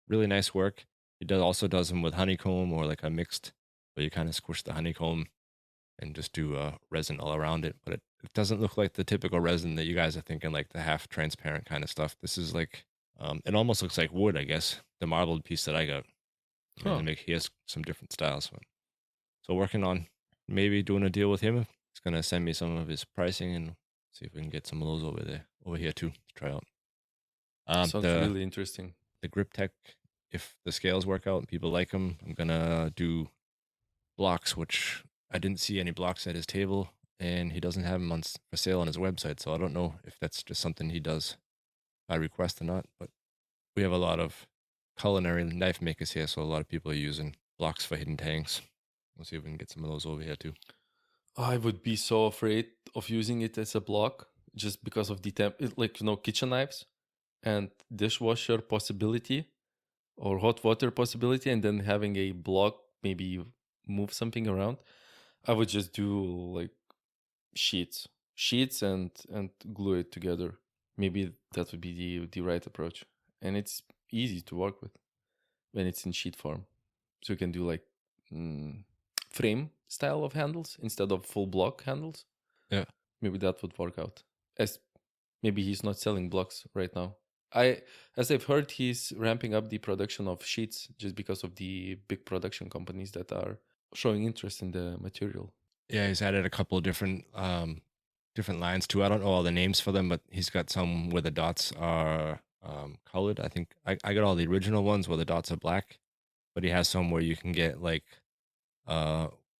Really nice work. He also does them with honeycomb or like a mixed, where you kind of squish the honeycomb and just do resin all around it. But it doesn't look like the typical resin that you guys are thinking, like the half transparent kind of stuff. This is like, it almost looks like wood, I guess, the marbled piece that I got. Huh. He has some different styles. So working on maybe doing a deal with him. He's going to send me some of his pricing and see if we can get some of those over here too, to try out. Sounds really interesting. The grip tech, if the scales work out and people like them, I'm going to do blocks, which I didn't see any blocks at his table, and he doesn't have them for sale on his website. So I don't know if that's just something he does by request or not. But we have a lot of culinary knife makers here, so a lot of people are using blocks for hidden tanks. We'll see if we can get some of those over here too. I would be so afraid of using it as a block just because of the kitchen knives and dishwasher possibility or hot water possibility, and then having a block, maybe move something around. I would just do like sheets and glue it together. Maybe that would be the right approach, and it's easy to work with when it's in sheet form. So you can do like frame style of handles instead of full block handles. Yeah, maybe that would work out. As maybe he's not selling blocks right now. As I've heard, he's ramping up the production of sheets just because of the big production companies that are showing interest in the material. Yeah, he's added a couple of different lines too. I don't know all the names for them, but he's got some where the dots are colored. I think I got all the original ones where the dots are black, but he has some where you can get like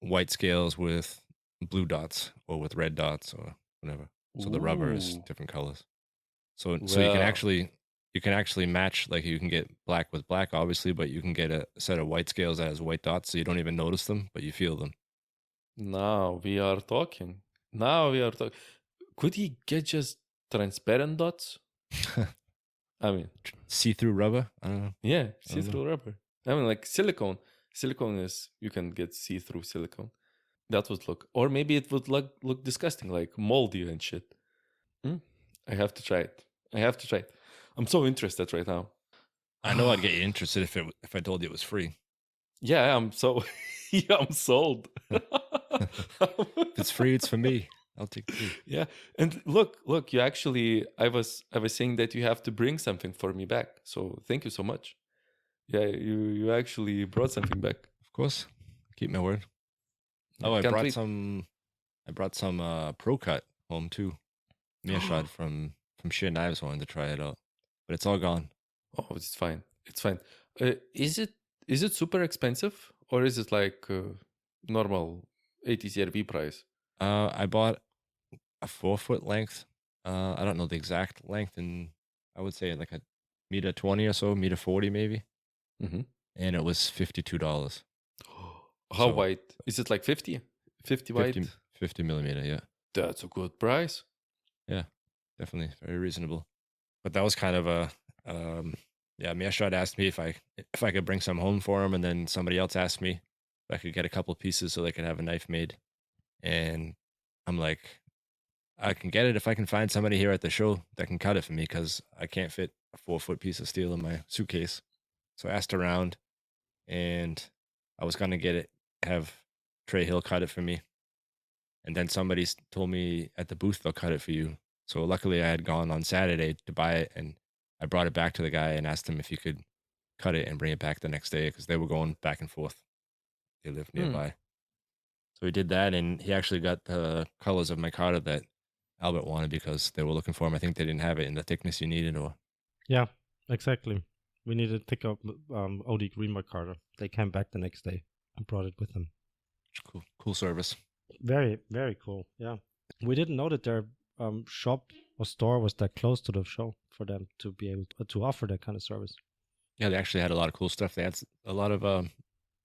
white scales with blue dots or with red dots or whatever. So the rubber is Ooh. different colors. So you can actually match, like you can get black with black, obviously, but you can get a set of white scales that has white dots, so you don't even notice them, but you feel them. Now we are talking. Could he get just transparent dots? I mean, See-through rubber? I don't know. yeah, see-through rubber. I mean, like silicone. Silicone is, you can get see-through silicone. That would look, or maybe it would look disgusting, like moldy and shit. I have to try it. I'm so interested right now. I know I'd get you interested if I told you it was free. Yeah, I'm so yeah, I'm sold. If it's free, it's for me. I'll take it. Yeah, and look, you actually, I was saying that you have to bring something for me back. So thank you so much. Yeah, you actually brought something back. Of course, keep my word. Oh, I brought some Pro Cut home too. Meerschad from Sheer Knives wanted to try it out, but it's all gone. Oh, it's fine. Is it super expensive, or is it like normal ATCRV price? I bought a 4-foot length. I don't know the exact length, and I would say like a meter 20 or so, meter 40 maybe. Mm-hmm. And it was $52. How So- wide? Is it like 50? 50 wide? 50 millimeter, yeah. That's a good price. Definitely very reasonable. But that was kind of a Meerschad asked me if I could bring some home for him, and then somebody else asked me if I could get a couple pieces so they could have a knife made. And I'm like, I can get it if I can find somebody here at the show that can cut it for me, because I can't fit a 4-foot piece of steel in my suitcase. So I asked around, and I was gonna have Trey Hill cut it for me. And then somebody told me at the booth they'll cut it for you. So luckily I had gone on Saturday to buy it, and I brought it back to the guy and asked him if he could cut it and bring it back the next day, because they were going back and forth. They lived nearby. So he did that, and he actually got the colors of micarta that Albert wanted, because they were looking for him. I think they didn't have it in the thickness you needed, or Yeah, exactly. We needed thicker OD green micarta. They came back the next day and brought it with them. cool service. Very, very cool. Yeah. We didn't know that their shop or store was that close to the show for them to be able to offer that kind of service. Yeah, they actually had a lot of cool stuff. They had a lot of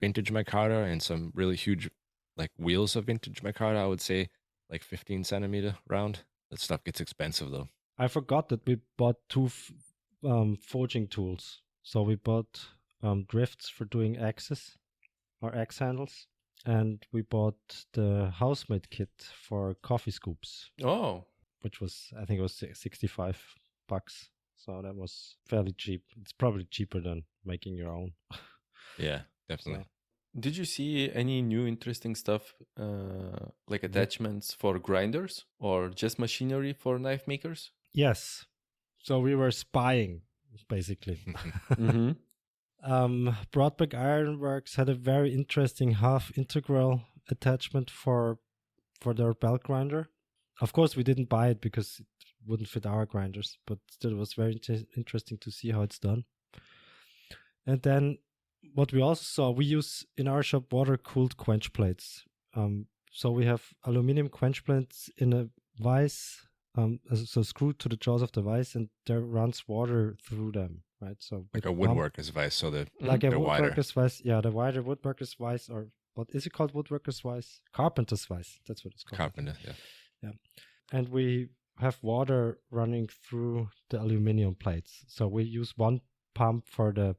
vintage micarta and some really huge like wheels of vintage micarta. I would say like 15 centimeter round. That stuff gets expensive though. I forgot that we bought two forging tools. So we bought drifts for doing axes or axe handles, and we bought the housemate kit for coffee scoops, Oh, which was, I think it was $65. So that was fairly cheap. It's probably cheaper than making your own. Yeah, definitely. did you see any new interesting stuff, like attachments for grinders or just machinery for knife makers? Yes. So we were spying, basically. Mm-hmm. Broadback Ironworks had a very interesting half integral attachment for their belt grinder. Of course, we didn't buy it because it wouldn't fit our grinders, but still it was very interesting to see how it's done. And then what we also saw, we use in our shop water-cooled quench plates. So we have aluminum quench plates in a vise, so screwed to the jaws of the vise, and there runs water through them, right? So Like a woodworker's vise, so they're a wider. woodworker's vise, yeah, the wider woodworker's vise, or what is it called? Woodworker's vise, carpenter's vise. That's what it's called. Carpenter, yeah. And we have water running through the aluminum plates. So we use one pump for the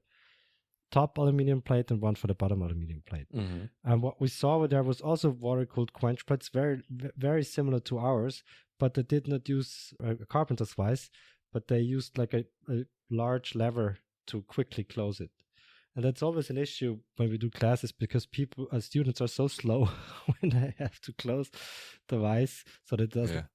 top aluminum plate and one for the bottom aluminum plate. Mm-hmm. And what we saw there was also water-cooled quench plates, very, very similar to ours, but they did not use a carpenter's vise, but they used like a large lever to quickly close it. And that's always an issue when we do classes, because students are so slow when they have to close the vise, so that doesn't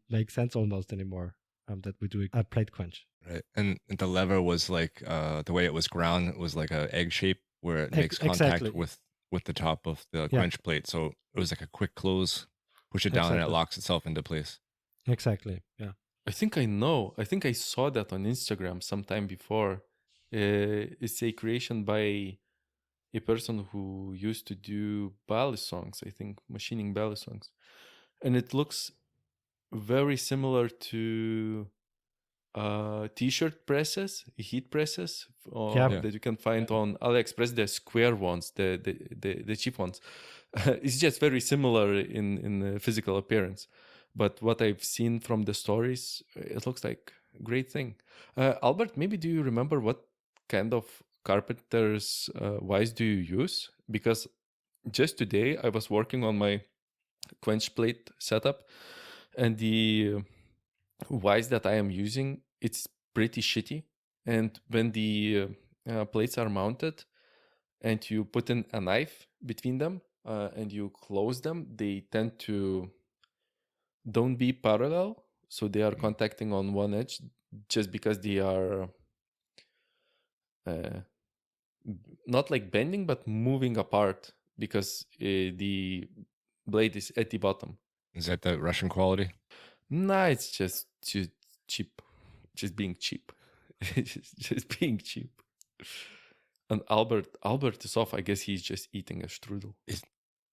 make sense almost anymore, that we do a plate quench. Right. And the lever was like, the way it was ground, it was like a egg shape where it makes contact with the top of the quench plate. So it was like a quick close, push it down and it locks itself into place. Exactly, yeah. I think I know. I think I saw that on Instagram sometime before. It's a creation by a person who used to do ballet songs, I think, machining ballet songs. And it looks very similar to t-shirt presses, heat presses that you can find on AliExpress, the square ones, the cheap ones. It's just very similar in physical appearance. But what I've seen from the stories, it looks like a great thing. Albert, maybe do you remember what kind of carpenter's vise do you use? Because just today I was working on my quench plate setup, and the vise that I am using, it's pretty shitty. And when the plates are mounted and you put in a knife between them and you close them, they tend to don't be parallel, so they are contacting on one edge just because they are not like bending but moving apart, because the blade is at the bottom. Is that the Russian quality? Nah, it's just cheap, just being cheap. just being cheap. And Albert is off. I guess he's just eating a strudel.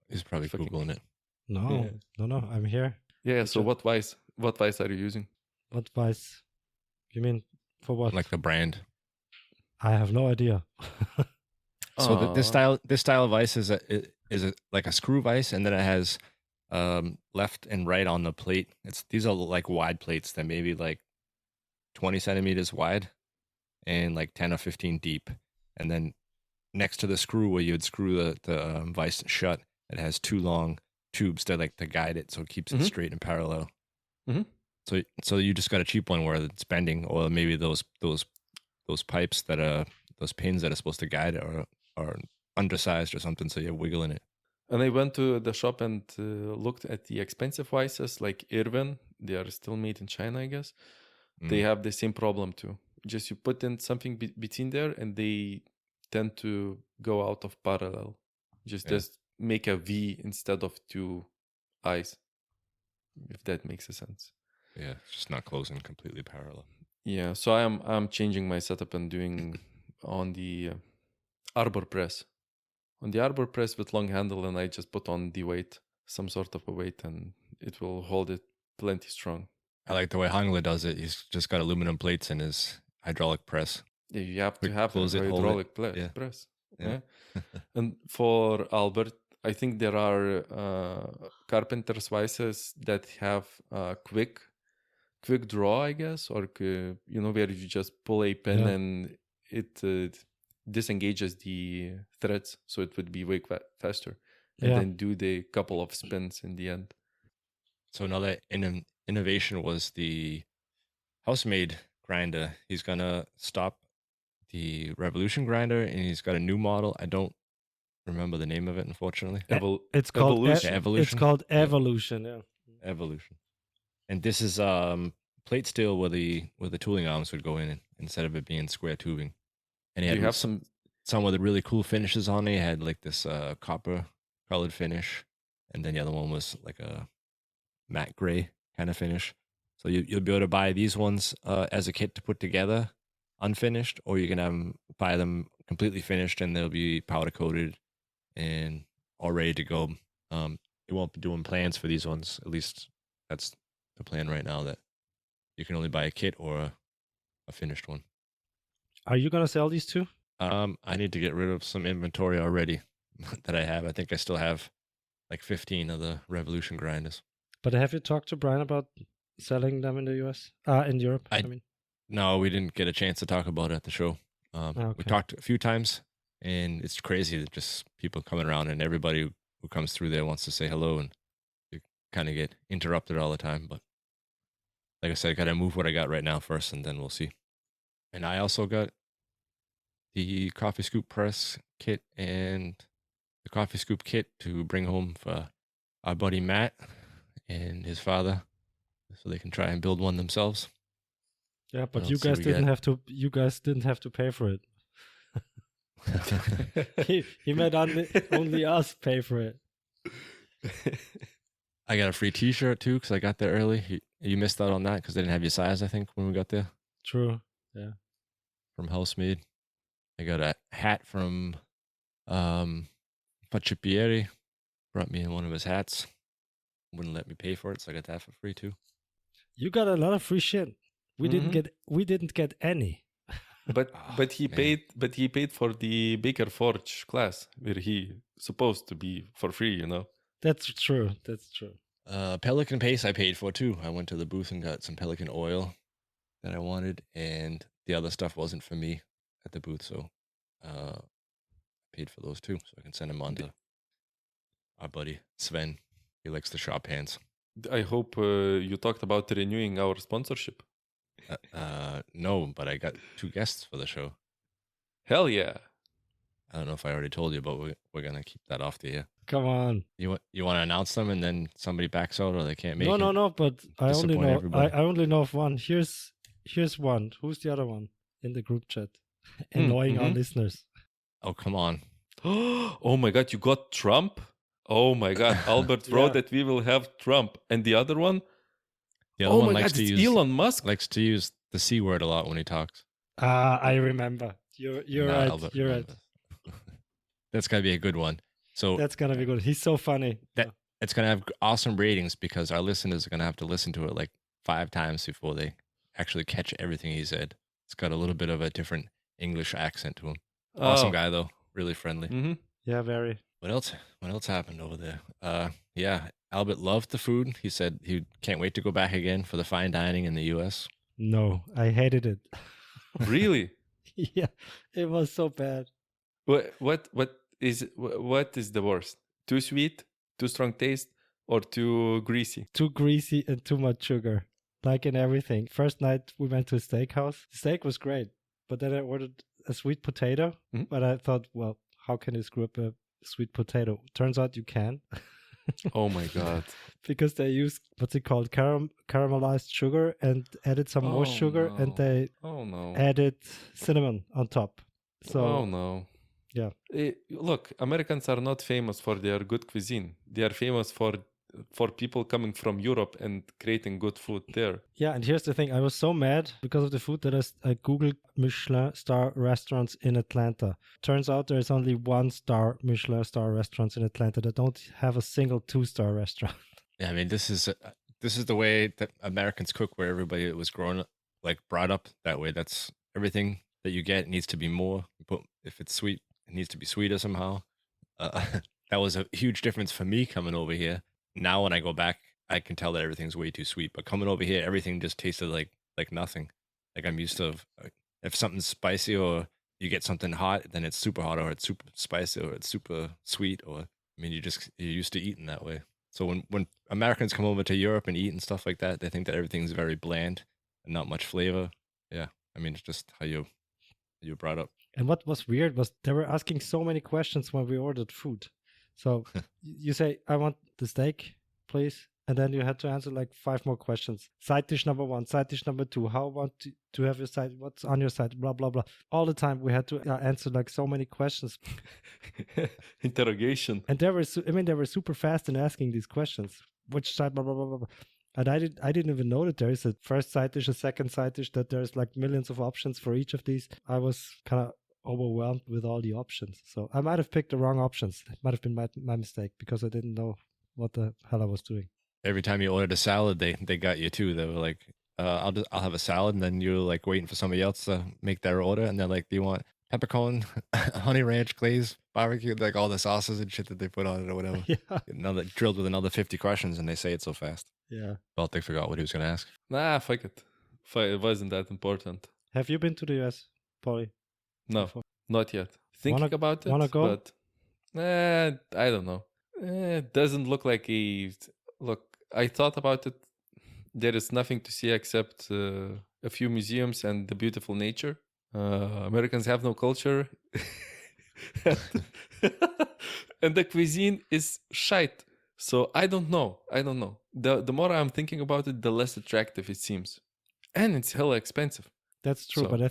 He's probably Googling it. No, I'm here. Yeah, so what vise are you using? What vise? You mean for what? Like the brand. I have no idea. So this style of vise is like a screw vise, and then it has left and right on the plate. These are like wide plates that maybe like 20 centimeters wide and like 10 or 15 deep. And then next to the screw where you would screw the vise shut, it has two long tubes to guide it so it keeps it Mhm. straight and parallel. Mhm. So you just got a cheap one where it's bending, or maybe those pipes those pins that are supposed to guide it are undersized or something, so you're wiggling it. And I went to the shop and looked at the expensive vices like Irwin. They are still made in China, I guess. They have the same problem too. Just you put in something between there and they tend to go out of parallel. Just make a V instead of two eyes, if that makes a sense. Yeah, it's just not closing completely parallel. Yeah, so I'm changing my setup and doing on the arbor press. On the arbor press with long handle, and I just put on the weight, some sort of a weight, and it will hold it plenty strong. I like the way Hangla does it. He's just got aluminum plates in his hydraulic press. Yeah, you have Quick to have a close it, hold it. hydraulic Yeah. press. Yeah. Yeah. And for Albert, I think there are carpenter's vices that have quick draw, I guess, or where you just pull a pin and it disengages the threads, so it would be way faster, and then do the couple of spins in the end. So another innovation was the house-made grinder. He's gonna stop the Revolution grinder, and he's got a new model. I don't remember the name of it, unfortunately. It's called Evolution. Evolution. It's called Evolution. Yeah. Evolution. And this is plate steel where the tooling arms would go in instead of it being square tubing. And he Do had you have some? some with the really cool finishes on it. He had like this copper colored finish, and then the other one was like a matte gray kind of finish. So you'll be able to buy these ones as a kit to put together, unfinished, or you can buy them completely finished, and they'll be powder coated and all ready to go. You won't be doing plans for these ones. At least that's the plan right now. That you can only buy a kit or a finished one. Are you gonna sell these two? I need to get rid of some inventory already that I have. I think I still have like 15 of the Revolution grinders. But have you talked to Brian about selling them in the US? In Europe, I mean. No, we didn't get a chance to talk about it at the show. We talked a few times, and it's crazy that just people coming around, and everybody who comes through there wants to say hello, and you kind of get interrupted all the time. But like I said, I got to move what I got right now first, and then we'll see. And I also got the coffee scoop press kit and the coffee scoop kit to bring home for our buddy Matt and his father, so they can try and build one themselves. Yeah, but you guys didn't have to. You guys didn't have to pay for it. he made only us pay for it. I got a free T-shirt too because I got there early. You missed out on that because they didn't have your size, I think, when we got there. True. Yeah. From Housemade. I got a hat from Faccipieri. Brought me in one of his hats. Wouldn't let me pay for it, so I got that for free too. You got a lot of free shit. We didn't get any. But he paid for the Baker Forge class where he supposed to be for free, That's true. Pelican paste I paid for too. I went to the booth and got some Pelican oil that I wanted, and the other stuff wasn't for me at the booth, so I paid for those too, so I can send them on to our buddy Sven. He likes the shop hands. I hope you talked about renewing our sponsorship. No, but I got 2 guests for the show. Hell yeah! I don't know if I already told you, but we're gonna keep that off the air. Come on. You want to announce them and then somebody backs out or they can't make it? No. But I only know of one. Here's one. Who's the other one in the group chat? Annoying our listeners. Oh, come on. Oh my God, you got Trump? Oh my God, Albert wrote that we will have Trump. And the other one? The other one likes to use Elon Musk. Likes to use the C word a lot when he talks. I remember. You're right. Albert You're right. That's gotta be a good one. So that's gonna be good. He's so funny. It's gonna have awesome ratings because our listeners are gonna have to listen to it like 5 times before they actually catch everything he said. It's got a little bit of a different English accent to him. Awesome guy though, really friendly. Mm-hmm. Yeah, very. What else happened over there? Yeah, Albert loved the food. He said he can't wait to go back again for the fine dining in the US. No, I hated it. Really? Yeah, it was so bad. What is the worst? Too sweet? Too strong taste? or too greasy? Too greasy and too much sugar, like in everything. First night we went to a steakhouse. The steak was great, but then I ordered a sweet potato. Mhm. But I thought, well, how can you screw up a sweet potato? Turns out you can. Oh my God. Because they use what's it called, caramelized sugar, and added some more Oh, sugar, and no. they Oh no. added cinnamon on top. So Oh no. yeah. Look, Americans are not famous for their good cuisine. They are famous for people coming from Europe and creating good food there. Yeah, and here's the thing. I was so mad because of the food that I Googled Michelin star restaurants in Atlanta. Turns out there's only 1-star Michelin star restaurants in Atlanta that don't have a single 2-star restaurant. Yeah, I mean, this is the way that Americans cook, where everybody was grown up, like brought up that way. That's everything that you get needs to be more. But if it's sweet, it needs to be sweeter somehow. That was a huge difference for me coming over here. Now when I go back, I can tell that everything's way too sweet. But coming over here, everything just tasted like nothing. Like I'm used to, if something's spicy or you get something hot, then it's super hot, or it's super spicy, or it's super sweet, or I mean, you're used to eating that way. So when Americans come over to Europe and eat and stuff like that, they think that everything's very bland and not much flavor. Yeah, I mean, it's just how you're brought up. And what was weird was they were asking so many questions when we ordered food. So you say, I want the steak, please. And then you had to answer like 5 more questions. Side dish number 1, side dish number 2. How want to have your side? What's on your side? Blah, blah, blah. All the time we had to answer like so many questions. Interrogation. And they were super fast in asking these questions. Which side? Blah, blah, blah, blah, blah. And I didn't even know that there is a first side dish, a second side dish, that there's like millions of options for each of these. I was kind of overwhelmed with all the options. So I might have picked the wrong options. It might have been my mistake because I didn't know what the hell I was doing. Every time you ordered a salad, they got you too. They were like, I'll have a salad, and then you're like waiting for somebody else to make their order, and they're like, do you want peppercorn, honey ranch, glaze, barbecue, like all the sauces and shit that they put on it or whatever. Yeah. Drilled with another 50 questions, and they say it so fast. Yeah. Thought they forgot what he was going to ask. Nah, fuck it. It wasn't that important. Have you been to the US, Polly? No, Before? not yet. Thinking about it, wanna go? but I don't know. It doesn't look like a... Look, I thought about it. There is nothing to see except a few museums and the beautiful nature. Americans have no culture. And the cuisine is shite. So I don't know. The more I'm thinking about it, the less attractive it seems. And it's hella expensive. That's true, So- but I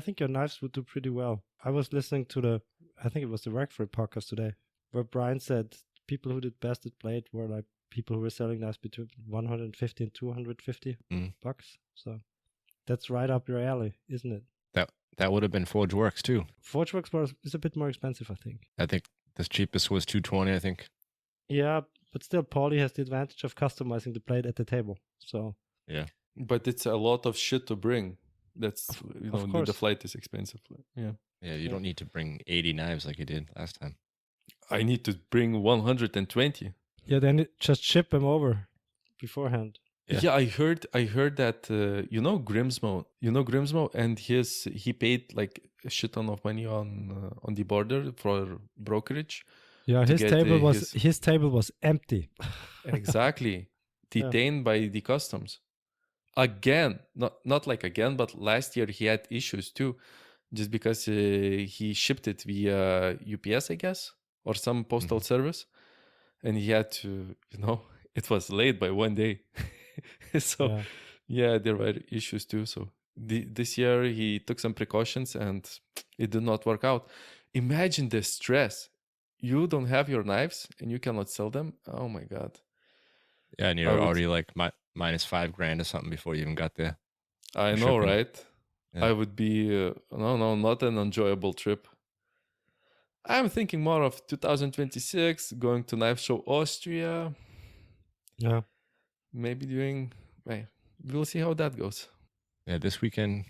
think your knives would do pretty well. I was listening to I think it was the Workfree podcast today, where Brian said people who did best at Blade were like people who were selling knives between 150 and 250 bucks. So that's right up your alley, isn't it? That would have been Forge Works too. Forgeworks is a bit more expensive, I think. I think the cheapest was $220, I think. Yeah, but still, Paulie has the advantage of customizing the blade at the table. So Yeah. But it's a lot of shit to bring. That's, of course. the flight is expensive. Yeah. Yeah, you don't need to bring 80 knives like you did last time. I need to bring 120. yeah, then just ship them over beforehand. Yeah. Yeah, I heard that Grimsmo, and he paid like a shit ton of money on the border for brokerage. Yeah, To his get, table his- his table was empty. Exactly. Detained by the customs. Again, not like again, but last year he had issues too, just because he shipped it via UPS, I guess, or some postal service, and he had to, it was late by 1 day. So yeah, there were issues too. So this year he took some precautions and it did not work out. Imagine the stress. You don't have your knives and you cannot sell them. Oh my God. Yeah, and I you're would- already like minus $5,000 or something before you even got there. I For know, shipping. right? Yeah. I would be not an enjoyable trip. I'm thinking more of 2026, going to Knife Show Austria, Yeah. maybe we'll see how that goes. Yeah, this weekend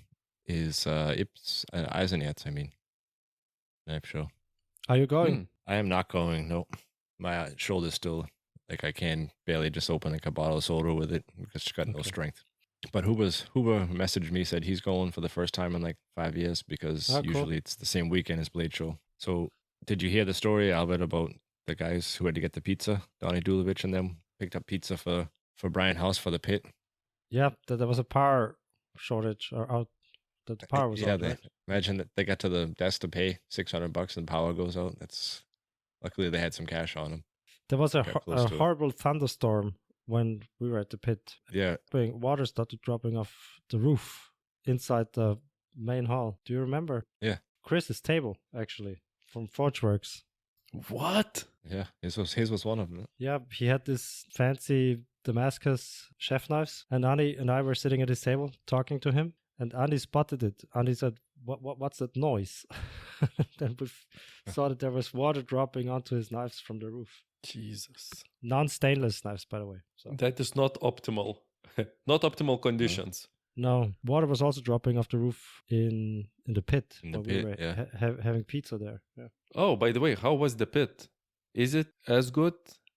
is Eisenerz, I mean. Knife show. Are you going? Hmm. I am not going. Nope. My shoulder's still like I can barely just open like a bottle of soda with it because it's got no Okay. strength. But Huber messaged me, said he's going for the first time in like 5 years because Oh, cool. usually it's the same weekend as Blade Show. So did you hear the story, Albert, about the guys who had to get the pizza. Donnie Dulovich and them picked up pizza for Brian House for the pit. Yeah, there was a power shortage or out. The power was out, right? Imagine that they got to the desk to pay $600 and power goes out. Luckily they had some cash on them. There was a horrible thunderstorm when we were at the pit. Yeah. Water started dropping off the roof inside the main hall. Do you remember? Yeah. Chris's table, actually, from Forgeworks. What? Yeah, his was one of them. Yeah, he had this fancy Damascus chef knives, and Andy and I were sitting at his table talking to him, and Andy spotted it. Andy said, what's that noise? Then we saw that there was water dropping onto his knives from the roof. Jesus. Non-stainless knives, by the way. So. That is not optimal. Not optimal conditions. No, water was also dropping off the roof in the pit. In the pit, we were yeah. having pizza there. Yeah. Oh, by the way, how was the pit? Is it as good?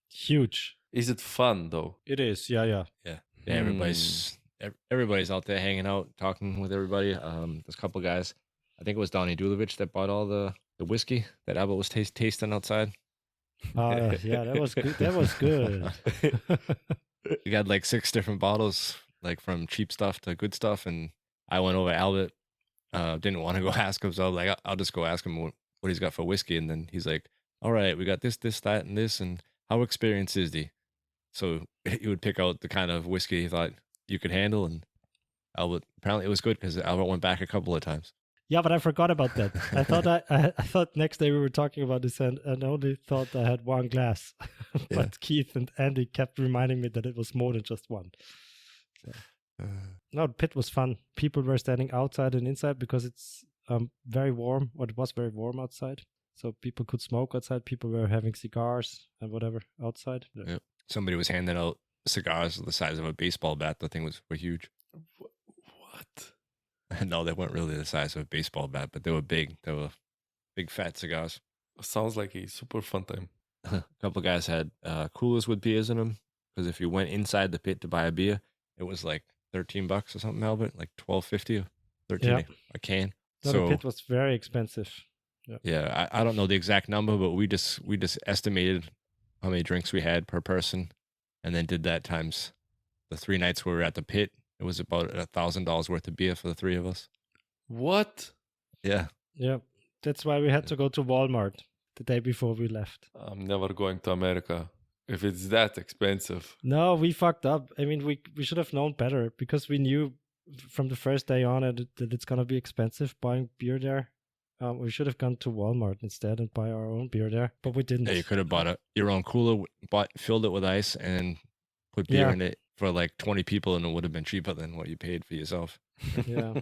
Huge. Is it fun though? It is, yeah. Yeah, everybody's out there hanging out, talking with everybody. There's a couple guys. I think it was Donnie Dulovich that bought all the whiskey that Albert was tasting outside. Yeah, that was good. That was good. We got like 6 different bottles, like from cheap stuff to good stuff. And I went over Albert. Didn't want to go ask him, so I was like, I'll just go ask him what he's got for whiskey. And then he's like, all right, we got this, that, and this. And how experienced is he? So he would pick out the kind of whiskey he thought you could handle. And Albert, apparently it was good because Albert went back a couple of times. Yeah, but I forgot about that. I thought I thought next day we were talking about this and only thought I had one glass. But Keith and Andy kept reminding me that it was more than just one. So. No, the pit was fun. People were standing outside and inside because it's very warm, or it was very warm outside. So people could smoke outside. People were having cigars and whatever outside. Yeah. Somebody was handing out cigars the size of a baseball bat. The thing were huge. What? No, they weren't really the size of a baseball bat, but they were big. They were big fat cigars. Sounds like a super fun time. A couple guys had coolers with beers in them, because if you went inside the pit to buy a beer, it was like $13 or something, Albert, like $12.50 or $13 a can. No, so the pit was very expensive. Yeah, I don't know the exact number, but we just estimated how many drinks we had per person, and then did that times the 3 nights we were at the pit. It was about $1,000 worth of beer for the 3 of us. What? Yeah. Yeah. That's why we had to go to Walmart the day before we left. I'm never going to America if it's that expensive. No, we fucked up. I mean, we should have known better because we knew from the first day on that it's going to be expensive buying beer there. We should have gone to Walmart instead and buy our own beer there, but we didn't. Yeah, you could have bought your own cooler, filled it with ice, and put beer in it for like 20 people, and it would have been cheaper than what you paid for yourself. Yeah.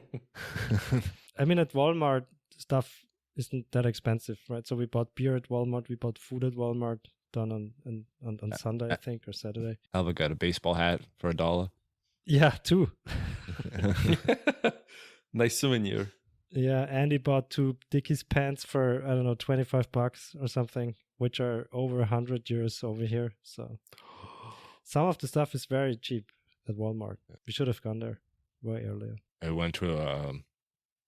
I mean, at Walmart, stuff isn't that expensive, right? So we bought beer at Walmart, we bought food at Walmart, done on Sunday, I think, or Saturday. Albert got a baseball hat for $1. Yeah, 2. Nice souvenir. Yeah, Andy bought 2 Dickies pants for, I don't know, $25 or something, which are over €100 over here. So some of the stuff is very cheap at Walmart. We should have gone there way earlier. I went to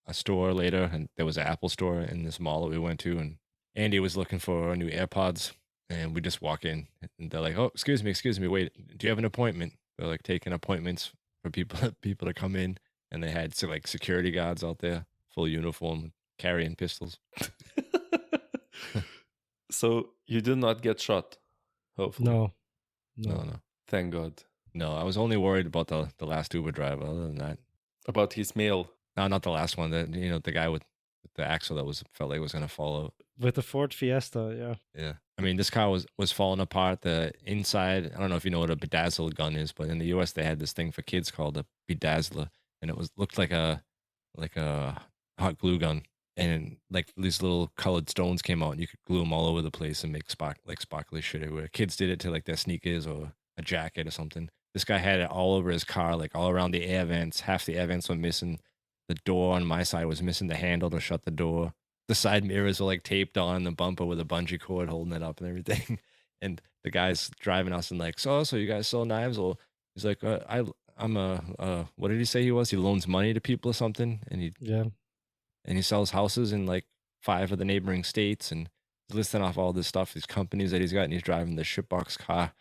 a store later, and there was an Apple store in this mall that we went to, and Andy was looking for new AirPods, and we just walk in, and they're like, "Oh, excuse me, wait, do you have an appointment?" They're like taking appointments for people to come in, and they had like security guards out there, full uniform, carrying pistols. So you did not get shot, hopefully. No. Thank God. No, I was only worried about the last Uber driver. Other than that, about his mail. No, not the last one. The guy with the axle that felt like was going to fall out. With the Ford Fiesta, yeah. Yeah. I mean, this car was falling apart. The inside, I don't know if you know what a bedazzle gun is, but in the US they had this thing for kids called a bedazzler, and it looked like a hot glue gun, and like these little colored stones came out, and you could glue them all over the place and make sparkly shit everywhere. Kids did it to like their sneakers or a jacket or something. This guy had it all over his car, like all around the air vents. Half the air vents were missing. The door on my side was missing the handle to shut the door. The side mirrors were like taped on the bumper with a bungee cord holding it up and everything. And the guy's driving us and like, so you guys sell knives? Or he's like, I'm what did he say he was? He loans money to people or something, and he sells houses in like 5 of the neighboring states. And listing off all this stuff, these companies that he's got, and he's driving the shitbox car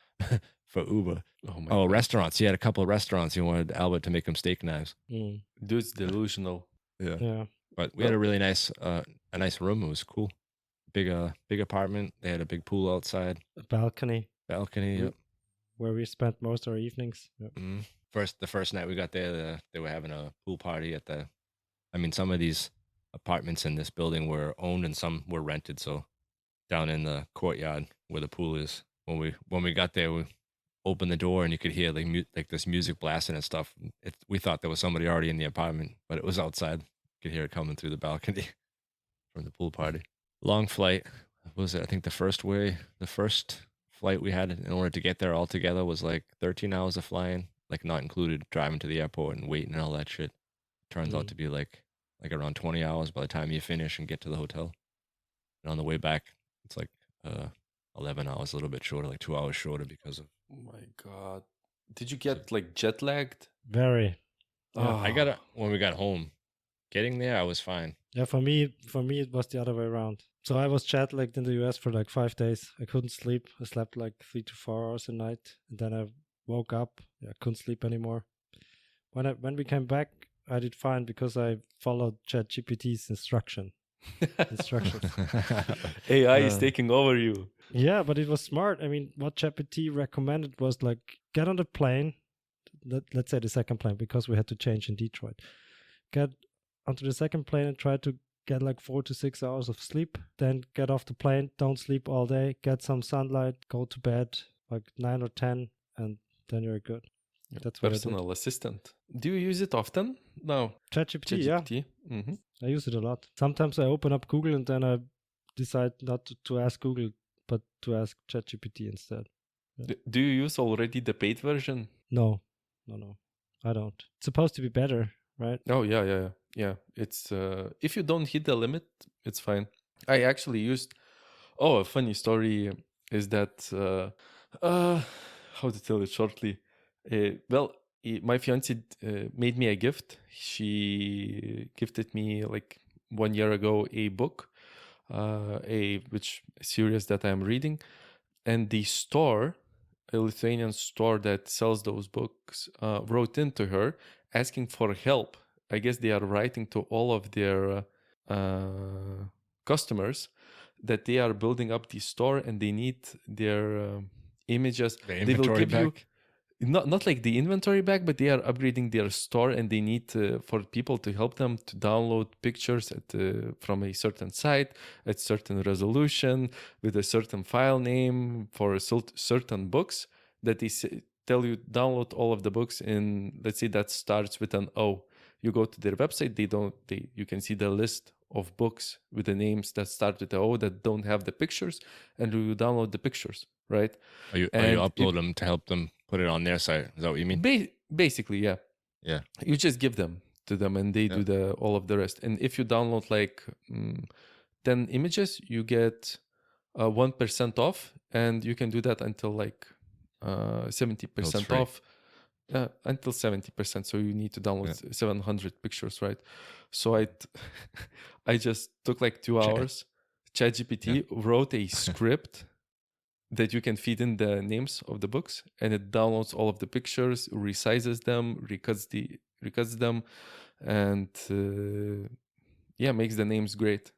for Uber. Oh my Oh, God. restaurants. He had a couple of restaurants. He wanted Albert to make him steak knives. Mm. Dude's delusional. Yeah. But we had a really nice room. It was cool. Big apartment. They had a big pool outside. A balcony Balcony. Yep. where we spent most of our evenings. Yep. The first night we got there, they were having a pool party at the. I mean, some of these apartments in this building were owned and some were rented. So down in the courtyard where the pool is, when we got there, we opened the door and you could hear like this music blasting and stuff. We thought there was somebody already in the apartment, but it was outside. You could hear it coming through the balcony from the pool party. Long flight. What was it? I think the first flight we had in order to get there all together was like 13 hours of flying, like not included driving to the airport and waiting and all that shit. Turns out to be like around 20 hours by the time you finish and get to the hotel. And on the way back, it's like 11 hours, a little bit shorter, like 2 hours shorter because of. Oh my God. Did you get like jet lagged? Very. Yeah, I got it when we got home. Getting there, I was fine. Yeah, for me, it was the other way around. So I was jet lagged in the US for like 5 days. I couldn't sleep. I slept like 3 to 4 hours a night, and then I woke up. I couldn't sleep anymore. When we came back, I did fine because I followed ChatGPT's instructions. AI is taking over you. Yeah, but it was smart. I mean, what ChatGPT recommended was like get on the plane. Let's say the second plane, because we had to change in Detroit. Get onto the second plane and try to get like 4 to 6 hours of sleep. Then get off the plane, don't sleep all day, get some sunlight, go to bed like 9 or 10, and then you're good. That's what Personal assistant. Do you use it often? No. ChatGPT, yeah. Mm-hmm. I use it a lot. Sometimes I open up Google and then I decide not to ask Google, but to ask ChatGPT instead. Yeah. Do you use already the paid version? No. I don't. It's supposed to be better, right? Oh, yeah. It's if you don't hit the limit, it's fine. I actually used. Oh, a funny story is that how to tell it shortly. My fiance made me a gift. She gifted me like 1 year ago a book, a series that I'm reading, and the store, a Lithuanian store that sells those books, wrote into her asking for help. I guess they are writing to all of their customers that they are building up the store and they need their images. The inventory back. Not like the inventory back, but they are upgrading their store and they need for people to help them to download pictures from a certain site at certain resolution with a certain file name for certain books that they tell you download all of the books in, let's say that starts with an O. You go to their website, you can see the list of books with the names that start with the O that don't have the pictures, and you download the pictures, right? Or you upload them to help them put it on their site. Is that what you mean? Basically, yeah. Yeah. You just give them to them and they do all of the rest. And if you download like 10 images, you get 1% off, and you can do that until like 70% off. Until 70%. So you need to download 700 pictures, right? So I just took like 2 hours. ChatGPT wrote a script that you can feed in the names of the books, and it downloads all of the pictures, resizes them, recuts them, and makes the names great.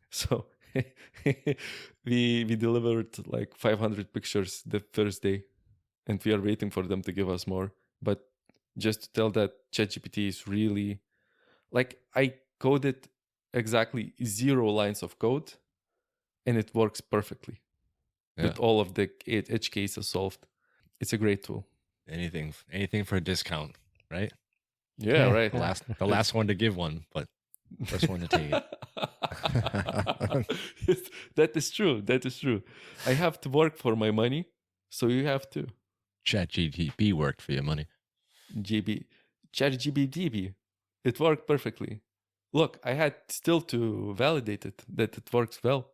So we delivered like 500 pictures the first day, and we are waiting for them to give us more. But just to tell that ChatGPT is really, like, I coded exactly 0 lines of code, and it works perfectly. With all of the edge cases solved. It's a great tool. Anything for a discount, right? Yeah, right. The last one to give one, but first one to take it. That is true. I have to work for my money, so you have to. ChatGPT worked for your money. ChatGPT, it worked perfectly. Look, I had still to validate it, that it works well,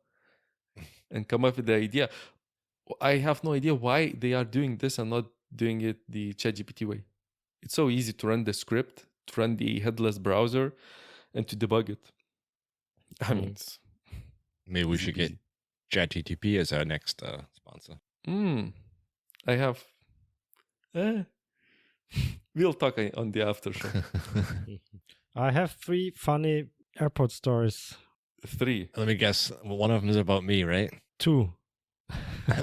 and come up with the idea. I have no idea why they are doing this and not doing it the ChatGPT way. It's so easy to run the script, to run the headless browser, and to debug it. I mean, maybe we should get ChatGTP as our next sponsor. I have. We'll talk on the after show. I have 3 funny airport stories. 3. Let me guess. One of them is about me, right? 2.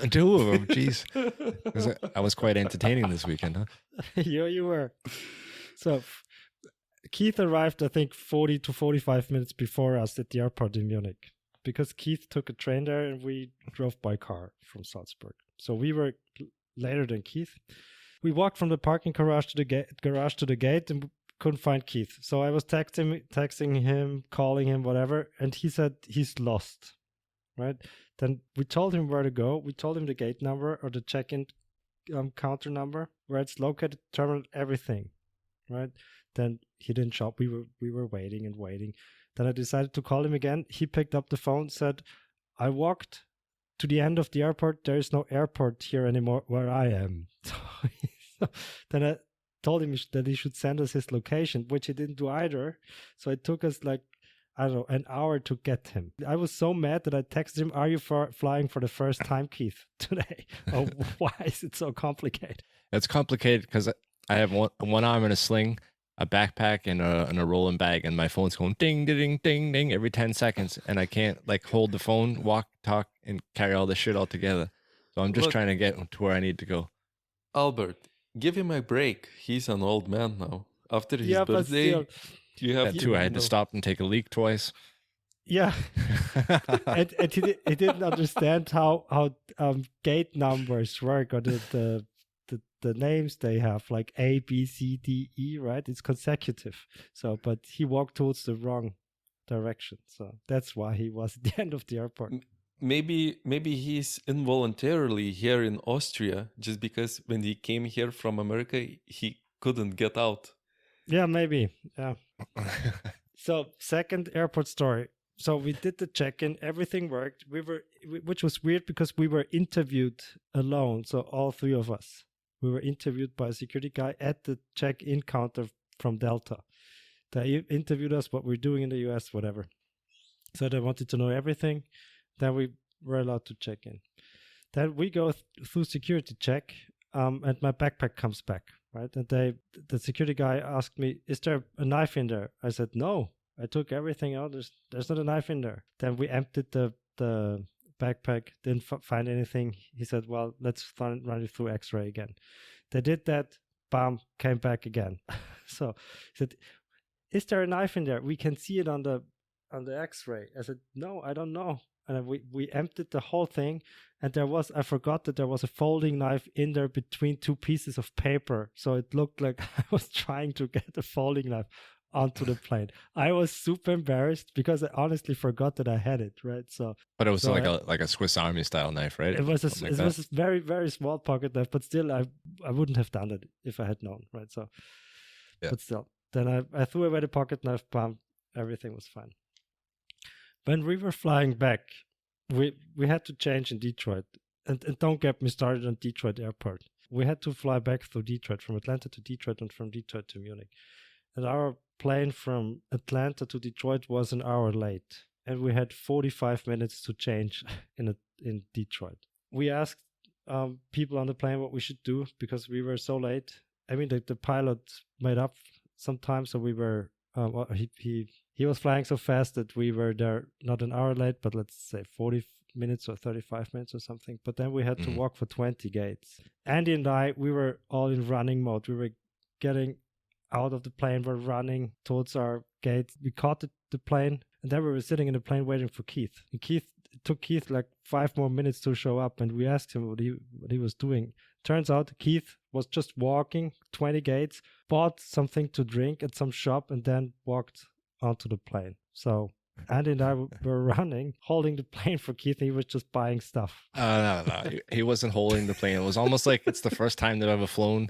2 of them. Jeez. 'Cause I was quite entertaining this weekend, huh? You were. So Keith arrived, I think, 40 to 45 minutes before us at the airport in Munich, because Keith took a train there and we drove by car from Salzburg. So we were later than Keith. We walked from the parking garage to the gate and couldn't find Keith. So I was texting him, calling him, whatever, and he said he's lost. Right? Then we told him where to go. We told him the gate number or the check-in counter number, where it's located, terminal, everything. Right? Then he didn't show up. We were waiting and waiting. Then I decided to call him again. He picked up the phone, said, I walked to the end of the airport. There is no airport here anymore where I am. So then I told him that he should send us his location, which he didn't do either. So it took us like, I don't know, an hour to get him. I was so mad that I texted him, are you flying for the first time, Keith, today? Oh, why is it so complicated? It's complicated because I have one arm in a sling, a backpack, and a rolling bag, and my phone's going ding, ding, ding, ding every 10 seconds, and I can't like hold the phone, walk, talk, and carry all this shit all together. So I'm just trying to get to where I need to go. Albert, give him a break. He's an old man now. After his Yeah, but birthday, still, you have That too. I had to know. stop and take a leak twice. yeah. and he didn't understand how gate numbers work, or the names they have, like A, B, C, D, E, right? It's consecutive. So, but he walked towards the wrong direction. So that's why he was at the end of the airport. Maybe he's involuntarily here in Austria just because when he came here from America, he couldn't get out. Yeah, maybe. Yeah. So second airport story. So we did the check-in, everything worked. Which was weird because we were interviewed alone. So all 3 of us, we were interviewed by a security guy at the check-in counter from Delta. They interviewed us, what we're doing in the US, whatever. So they wanted to know everything. Then we were allowed to check in. Then we go through security check, and my backpack comes back, right? And the security guy asked me, is there a knife in there? I said, no, I took everything out. There's not a knife in there. Then we emptied the backpack, didn't find anything. He said, well, let's run it through x-ray again. They did that, bam, came back again. So he said, is there a knife in there? We can see it on the x-ray. I said, no, I don't know. And we emptied the whole thing, and I forgot that there was a folding knife in there between 2 pieces of paper. So it looked like I was trying to get a folding knife onto the plane. I was super embarrassed because I honestly forgot that I had it, right? So, But it was so like a Swiss Army style knife, right? it was a Something very, very small pocket knife, but still I wouldn't have done it if I had known, right? So, Yeah. But still, then I threw away the pocket knife, bam, everything was fine. When we were flying back, we had to change in Detroit. And don't get me started on Detroit airport. We had to fly back through Detroit, from Atlanta to Detroit and from Detroit to Munich. And our plane from Atlanta to Detroit was an hour late. And we had 45 minutes to change in Detroit. We asked people on the plane what we should do because we were so late. I mean, the pilot made up some time, so we were he was flying so fast that we were there not an hour late, but let's say 40 minutes or 35 minutes or something. But then we had to walk for 20 gates. Andy and I, we were all in running mode. We were getting out of the plane, we're running towards our gate. We caught the plane, and then we were sitting in the plane waiting for Keith. And it took Keith like 5 more minutes to show up, and we asked him what he was doing. Turns out Keith was just walking 20 gates, bought something to drink at some shop, and then walked onto the plane. So Andy and I were running, holding the plane for Keith, and he was just buying stuff. No. He wasn't holding the plane. It was almost like it's the first time they've ever flown.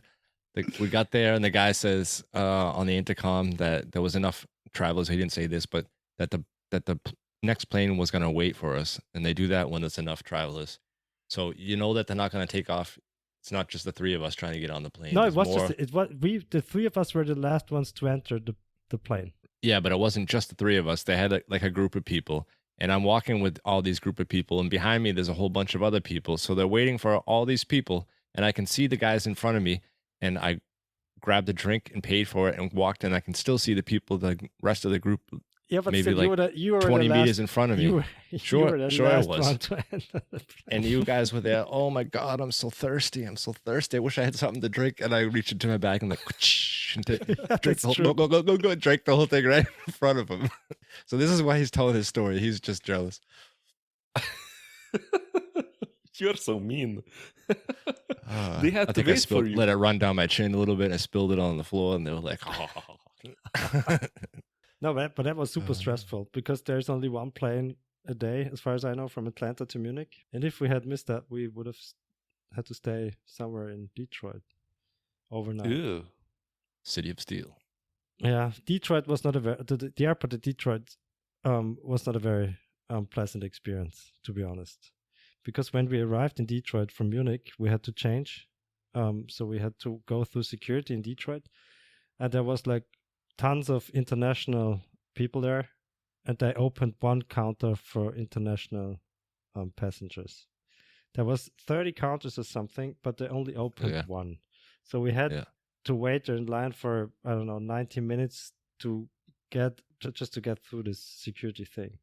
We got there, and the guy says on the intercom that there was enough travelers. He didn't say this, but that the next plane was going to wait for us, and they do that when there's enough travelers. So you know that they're not going to take off. It's not just the 3 of us trying to get on the plane. No, the 3 of us were the last ones to enter the plane. Yeah, but it wasn't just the 3 of us. They had like a group of people, And I'm walking with all these group of people, and behind me there's a whole bunch of other people. So they're waiting for all these people, and I can see the guys in front of me, and I grabbed a drink and paid for it and walked, and I can still see the people, the rest of the group, Yeah, but maybe still, like you were 20 the meters last, in front of me. you were Sure, the sure I last was. one to enter the plane. And you guys were there. Oh my God, I'm so thirsty. I'm so thirsty. I wish I had something to drink. And I reached into my bag and like, and drink That's the whole, true. go, drink the whole thing right in front of him. So this is why he's telling his story. He's just jealous. You're so mean. I They had to think I wait for you. let it run down my chin a little bit. I spilled it on the floor, and they were like, oh. No, but that was super stressful because there's only one plane a day, as far as I know, from Atlanta to Munich. And if we had missed that, we would have had to stay somewhere in Detroit overnight. Ew. City of Steel. Yeah, Detroit was not a very the airport at Detroit was not a very pleasant experience, to be honest, because when we arrived in Detroit from Munich, we had to change, so we had to go through security in Detroit, and there was like tons of international people there, and they opened one counter for international passengers. There was 30 counters or something, but they only opened one, so we had to wait in line for, I don't know, 90 minutes to get just to get through this security thing.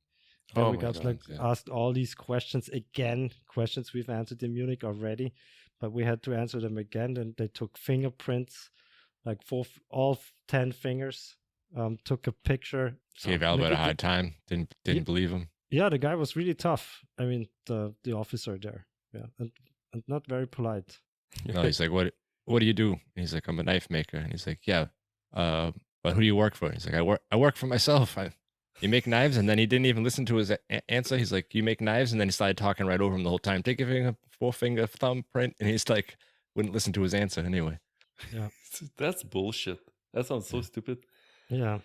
Then we got asked all these questions again, questions we've answered in Munich already, but we had to answer them again. And they took fingerprints, like all 10 fingers, took a picture. Gave Albert a hard time. Didn't believe him. Yeah, the guy was really tough. I mean, the officer there, and not very polite. No, he's like, what do you do? And he's like, I'm a knife maker. And he's like, yeah, but who do you work for? He's like, I work for myself. You make knives? And then he didn't even listen to his answer. He's like, you make knives? And then he started talking right over him the whole time. Take a four-finger thumbprint. And he's like, wouldn't listen to his answer anyway. Yeah. That's bullshit. That sounds so stupid. Yeah.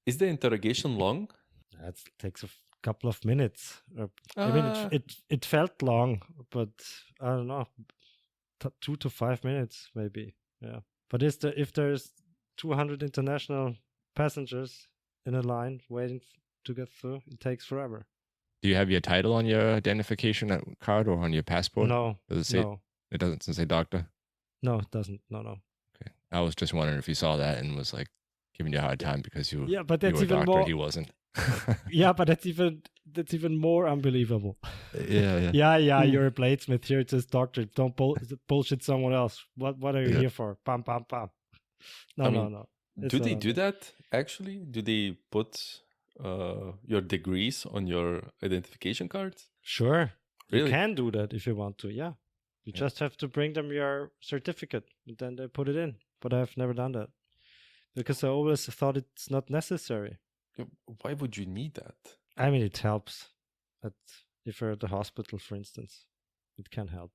Is the interrogation long? That takes a couple of minutes. I mean, it felt long, but I don't know, 2 to 5 minutes maybe. Yeah. But if there's 200 international passengers in a line waiting to get through, it takes forever. Do you have your title on your identification card or on your passport? No. Does it say? No. It doesn't say doctor? No, it doesn't. No. Okay. I was just wondering if you saw that and was like giving you a hard time because you but that's you were a even doctor, more. he wasn't. Yeah, but that's even more unbelievable. Yeah. Yeah, you're a bladesmith. Here it says doctor. Don't bullshit someone else. What are you here for? Pam, pam, pam. No. Do they do that actually? Do they put your degrees on your identification cards? Sure. Really? You can do that if you want to, yeah. You just have to bring them your certificate, and then they put it in. But I've never done that because I always thought it's not necessary. Why would you need that? I mean, it helps. If you're at the hospital, for instance, it can help.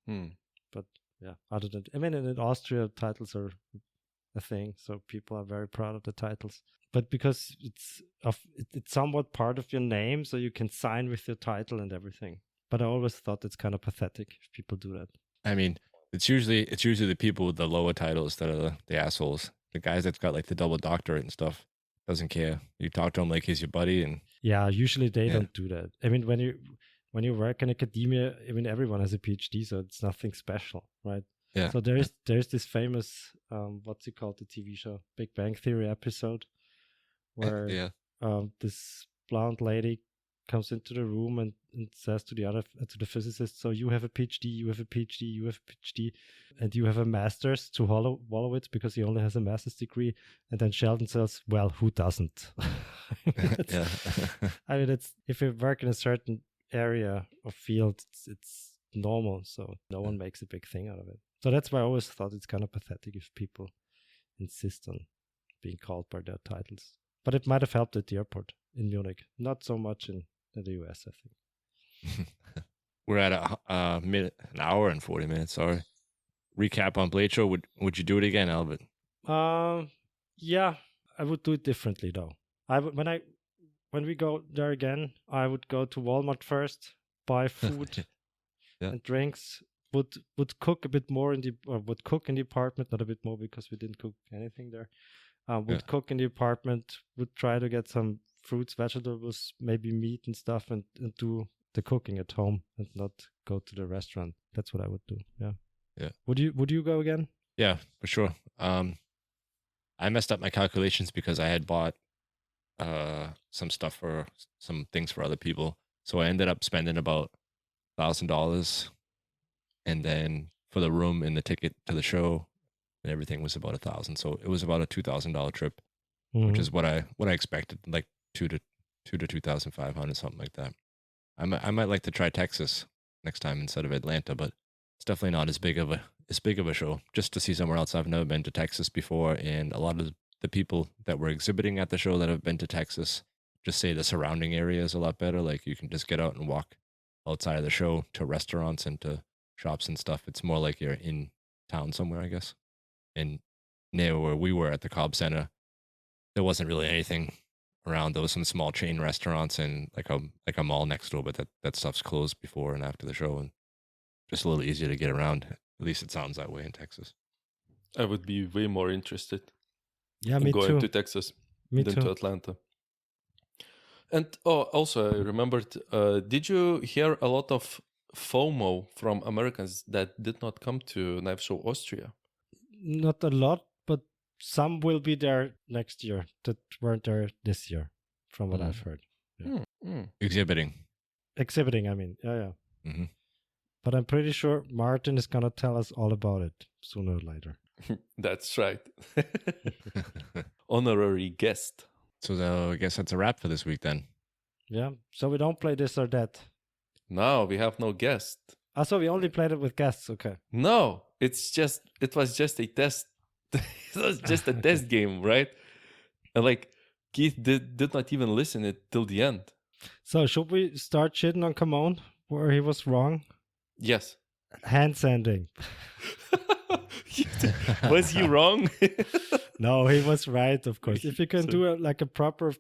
But yeah, other than, I mean, in Austria, titles are a thing, so people are very proud of the titles. But because it's somewhat part of your name, so you can sign with your title and everything. But I always thought it's kind of pathetic if people do that. I mean, it's usually the people with the lower titles that are the assholes. The guys that's got like the double doctorate and stuff doesn't care. You talk to him like he's your buddy, and yeah, usually they don't do that. I mean, when you work in academia, I mean, everyone has a PhD, so it's nothing special, right? Yeah. So there's this famous what's it called, the TV show Big Bang Theory episode where this blonde lady comes into the room and says to the physicist, so you have a PhD, you have a PhD, you have a PhD, and you have a master's, to Wolowitz, because he only has a master's degree. And then Sheldon says, well, who doesn't? I mean, it's, if you work in a certain area or field, it's normal, so no one makes a big thing out of it. So that's why I always thought it's kind of pathetic if people insist on being called by their titles. But it might have helped at the airport in Munich, not so much in the US, I think. We're at an hour and 40 minutes. Sorry. Recap on Blade Show. Would you do it again, Albert? Yeah, I would do it differently though. When we go there again, I would go to Walmart first, buy food and drinks. would cook a bit more would cook in the apartment, not a bit more because we didn't cook anything there. Would cook in the apartment, would try to get some fruits, vegetables, maybe meat and stuff, and do the cooking at home and not go to the restaurant. That's what I would do. Yeah. Yeah. Would you go again? Yeah, for sure. I messed up my calculations because I had bought some stuff for some things for other people. So I ended up spending about $1,000, and then for the room and the ticket to the show and everything was about $1,000. So it was about a $2,000 trip, which is what I expected, like two to 2,500, something like that. I might like to try Texas next time instead of Atlanta, but it's definitely not as big of a show. Just to see somewhere else. I've never been to Texas before, and a lot of the people that were exhibiting at the show that have been to Texas just say the surrounding area is a lot better. Like you can just get out and walk outside of the show to restaurants and to shops and stuff. It's more like you're in town somewhere, I guess. And near where we were at the Cobb Center, there wasn't really anything around. There was some small chain restaurants and like a mall next door, but that stuff's closed before and after the show, and just a little easier to get around. At least it sounds that way in Texas. I would be way more interested Yeah, in me going too. to Texas Me than too. to Atlanta. And also I remembered, did you hear a lot of FOMO from Americans that did not come to Knife Show Austria? Not a lot, but some will be there next year that weren't there this year, from what I've heard. Exhibiting. Exhibiting, I mean. Yeah. Mm-hmm. But I'm pretty sure Martin is going to tell us all about it sooner or later. That's right. Honorary guest. So I guess that's a wrap for this week then. Yeah. So we don't play this or that. No, we have no guest. So we only played it with guests. Okay. No, it was just a test. It was just a test game, right? And like Keith did not even listen it till the end. So should we start shitting on Camon where he was wrong? Yes. Hand sanding. Was he wrong? No, he was right, of course. If you can do a proper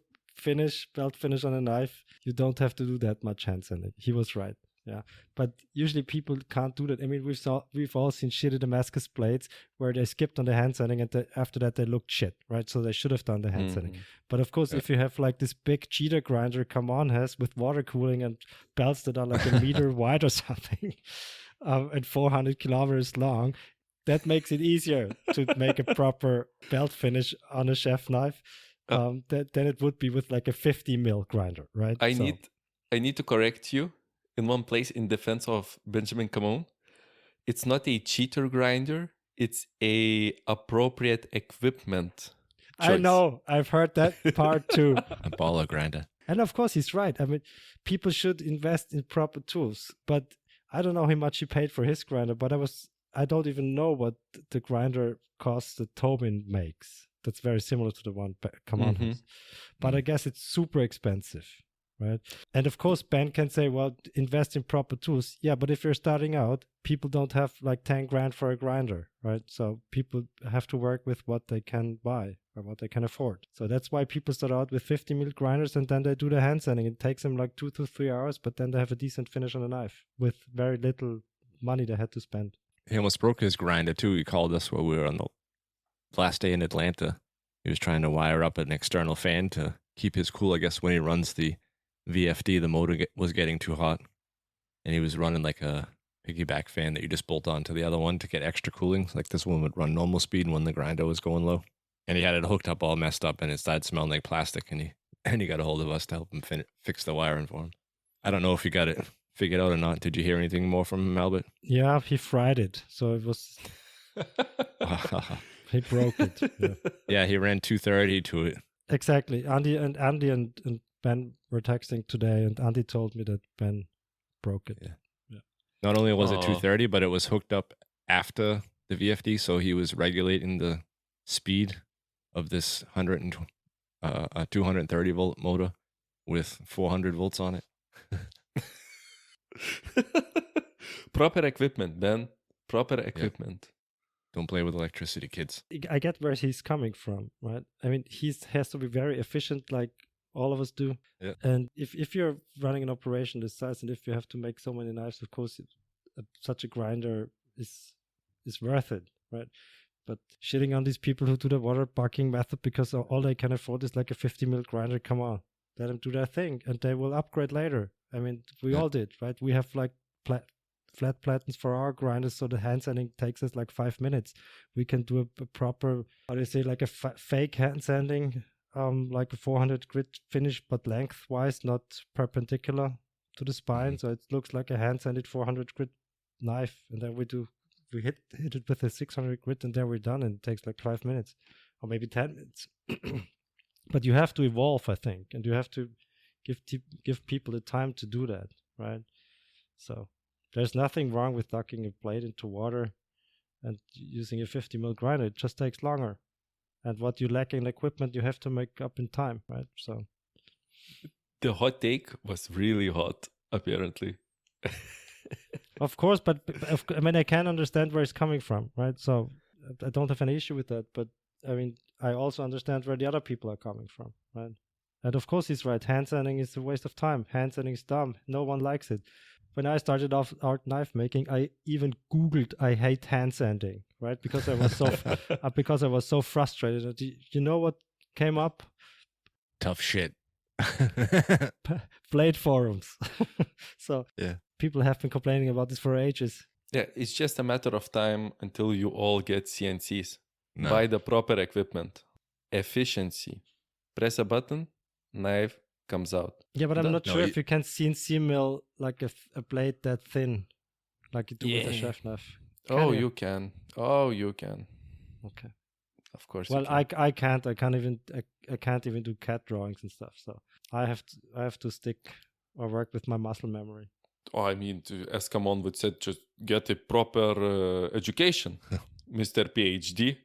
belt finish on a knife, you don't have to do that much hand sanding. He was right. Yeah. But usually people can't do that. I mean, we've all seen shitty Damascus blades where they skipped on the hand sanding and after that they looked shit, right? So they should have done the hand sanding. But of course, if you have like this big cheater grinder Camon has with water cooling and belts that are like a meter wide or something and 400 kilometers long, that makes it easier to make a proper belt finish on a chef knife than it would be with like a 50 mil grinder, right? I need to correct you in one place in defense of Benjamin Camon. It's not a cheater grinder. It's a appropriate equipment choice. I know. I've heard that part too. A baller grinder. And of course, he's right. I mean, people should invest in proper tools. But I don't know how much he paid for his grinder, but I don't even know what the grinder costs that Tobin makes. That's very similar to the one Camon has. But I guess it's super expensive, right? And of course, Ben can say, well, invest in proper tools. Yeah, but if you're starting out, people don't have like 10 grand for a grinder, right? So people have to work with what they can buy or what they can afford. So that's why people start out with 50 mil grinders and then they do the hand sanding. It takes them like 2 to 3 hours, but then they have a decent finish on a knife with very little money they had to spend. He almost broke his grinder too. He called us while we were on the last day in Atlanta. He was trying to wire up an external fan to keep his cool. I guess when he runs the VFD, the motor was getting too hot. And he was running like a piggyback fan that you just bolt onto the other one to get extra cooling. Like this one would run normal speed when the grinder was going low. And he had it hooked up all messed up and it started smelling like plastic. And he got a hold of us to help him fix the wiring for him. I don't know if he got it figured out or not. Did you hear anything more from him, Albert? Yeah, he fried it. So it was... He broke it. Yeah, he ran 230 to it. Exactly. Andy and Ben were texting today, and Andy told me that Ben broke it. Yeah. Not only was it 230, but it was hooked up after the VFD, so he was regulating the speed of this 230 volt motor with 400 volts on it. Proper equipment, Ben. Proper equipment. Yeah. Don't play with electricity, kids. I get where he's coming from, right? I mean, he has to be very efficient like all of us do. Yeah. And if you're running an operation this size and if you have to make so many knives, of course, such a grinder is worth it, right? But shitting on these people who do the water bucking method because all they can afford is like a 50 mil grinder, come on, let them do their thing and they will upgrade later. I mean, we all did, right? We have like flat platens for our grinders, so the hand sanding takes us like 5 minutes. We can do a proper, how do you say, like a fake hand sanding, like a 400 grit finish, but lengthwise, not perpendicular to the spine. So it looks like a hand sanded 400 grit knife, and then we hit it with a 600 grit, and then we're done. And it takes like 5 minutes, or maybe 10 minutes. But you have to evolve, I think, and you have to give people the time to do that, right? So there's nothing wrong with ducking a blade into water and using a 50 mil grinder. It just takes longer. And what you lack in equipment, you have to make up in time, right? So The hot take was really hot, apparently. of course, but I mean, I can understand where it's coming from, right? So I don't have any issue with that. But I mean, I also understand where the other people are coming from, right? And of course, he's right. Hand sanding is a waste of time. Hand sanding is dumb. No one likes it. When I started off art knife making, I even Googled "I hate hand sanding," right? Because I was so frustrated. You know what came up? Tough shit. Blade forums. So yeah, people have been complaining about this for ages. Yeah, it's just a matter of time until you all get CNCs. No. Buy the proper equipment. Efficiency. Press a button, knife comes out. Yeah, but I'm not No, sure if you can CNC mill like a blade that thin, like you do with a Yeah. chef knife. Oh, you? you can. Oh, you can. Okay. Of course. Well, you can. I can't. I can't even do CAD drawings and stuff. So I have to stick or work with my muscle memory. Oh, I mean, as Kamon would say, just get a proper education, Mr. PhD.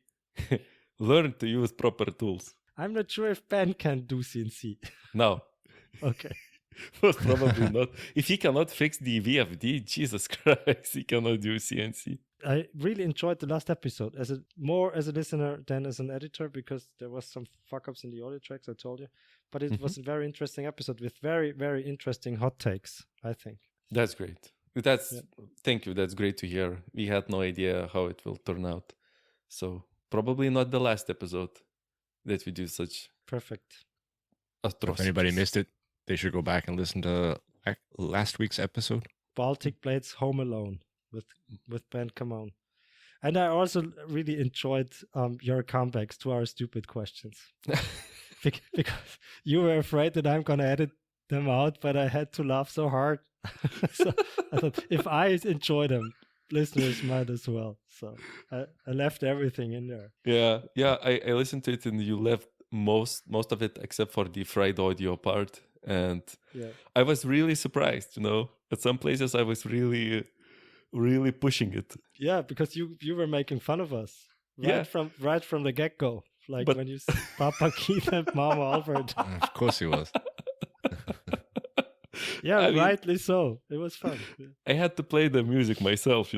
Learn to use proper tools. I'm not sure if Ben can do CNC. No, Okay. most probably not. If he cannot fix the VFD, Jesus Christ, he cannot do CNC. I really enjoyed the last episode more as a listener than as an editor, because there was some fuck ups in the audio tracks, I told you. But it was a very interesting episode with very, very interesting hot takes, I think. That's great. Thank you. That's great to hear. We had no idea how it will turn out. So probably not the last episode that we do such Perfect. atrocities. If anybody missed it, they should go back and listen to last week's episode. Baltic Blades Home Alone with Ben Camon. And I also really enjoyed your comebacks to our stupid questions. Because you were afraid that I'm going to edit them out, but I had to laugh so hard. So I thought, if I enjoy them, listeners might as well. So I left everything in there. Yeah. I listened to it and you left most of it except for the fried audio part. And I was really surprised, At some places I was really, really pushing it. Yeah, because you were making fun of us right from the get-go. Like when you see Papa Keith and Mama Albert. Of course he was. Yeah, I mean, rightly so. It was fun. I had to play the music myself,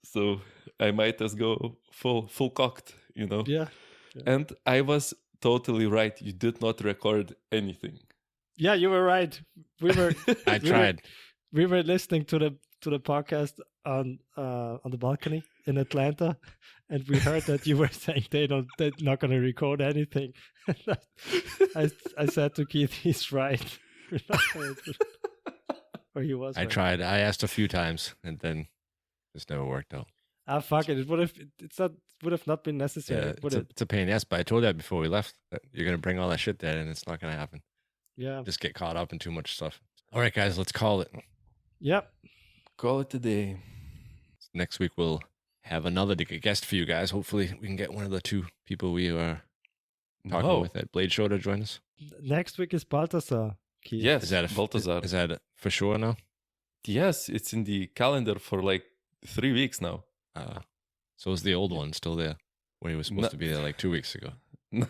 so I might as go full cocked, Yeah. And I was totally right. You did not record anything. Yeah, you were right. I tried. We were listening to the podcast on the balcony in Atlanta, and we heard that you were saying they're not going to record anything. I said to Keith, he's right. Or he was. I right. tried. I asked a few times, and then it's never worked out. Fuck it. It would have not been necessary. Yeah, it's a pain in the ass, but I told you that before we left that you're gonna bring all that shit there, and it's not gonna happen. Yeah. Just get caught up in too much stuff. All right, guys, let's call it. Yep. Call it a day. Next week we'll have another guest for you guys. Hopefully we can get one of the two people we are talking with at Blade Show to join us. Next week is Balthasar. Keith. Yes, Is that Balthazar. Is that for sure now? Yes, it's in the calendar for like 3 weeks now. So is the old one still there? When he was supposed to be there like 2 weeks ago. No,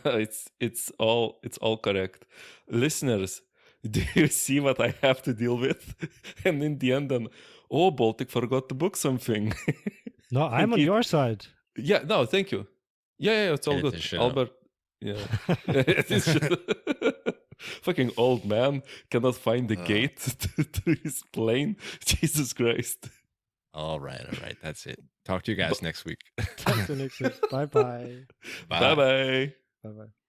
it's all correct. Listeners, do you see what I have to deal with? And in the end, then, Baltic forgot to book something. No, I'm on your side. Yeah, no, thank you. Yeah, it's all good. Albert, yeah. Fucking old man cannot find the gate to his plane. Jesus Christ. All right. That's it. Talk to you guys next week. Talk to you next week. Bye bye. Bye bye. Bye bye.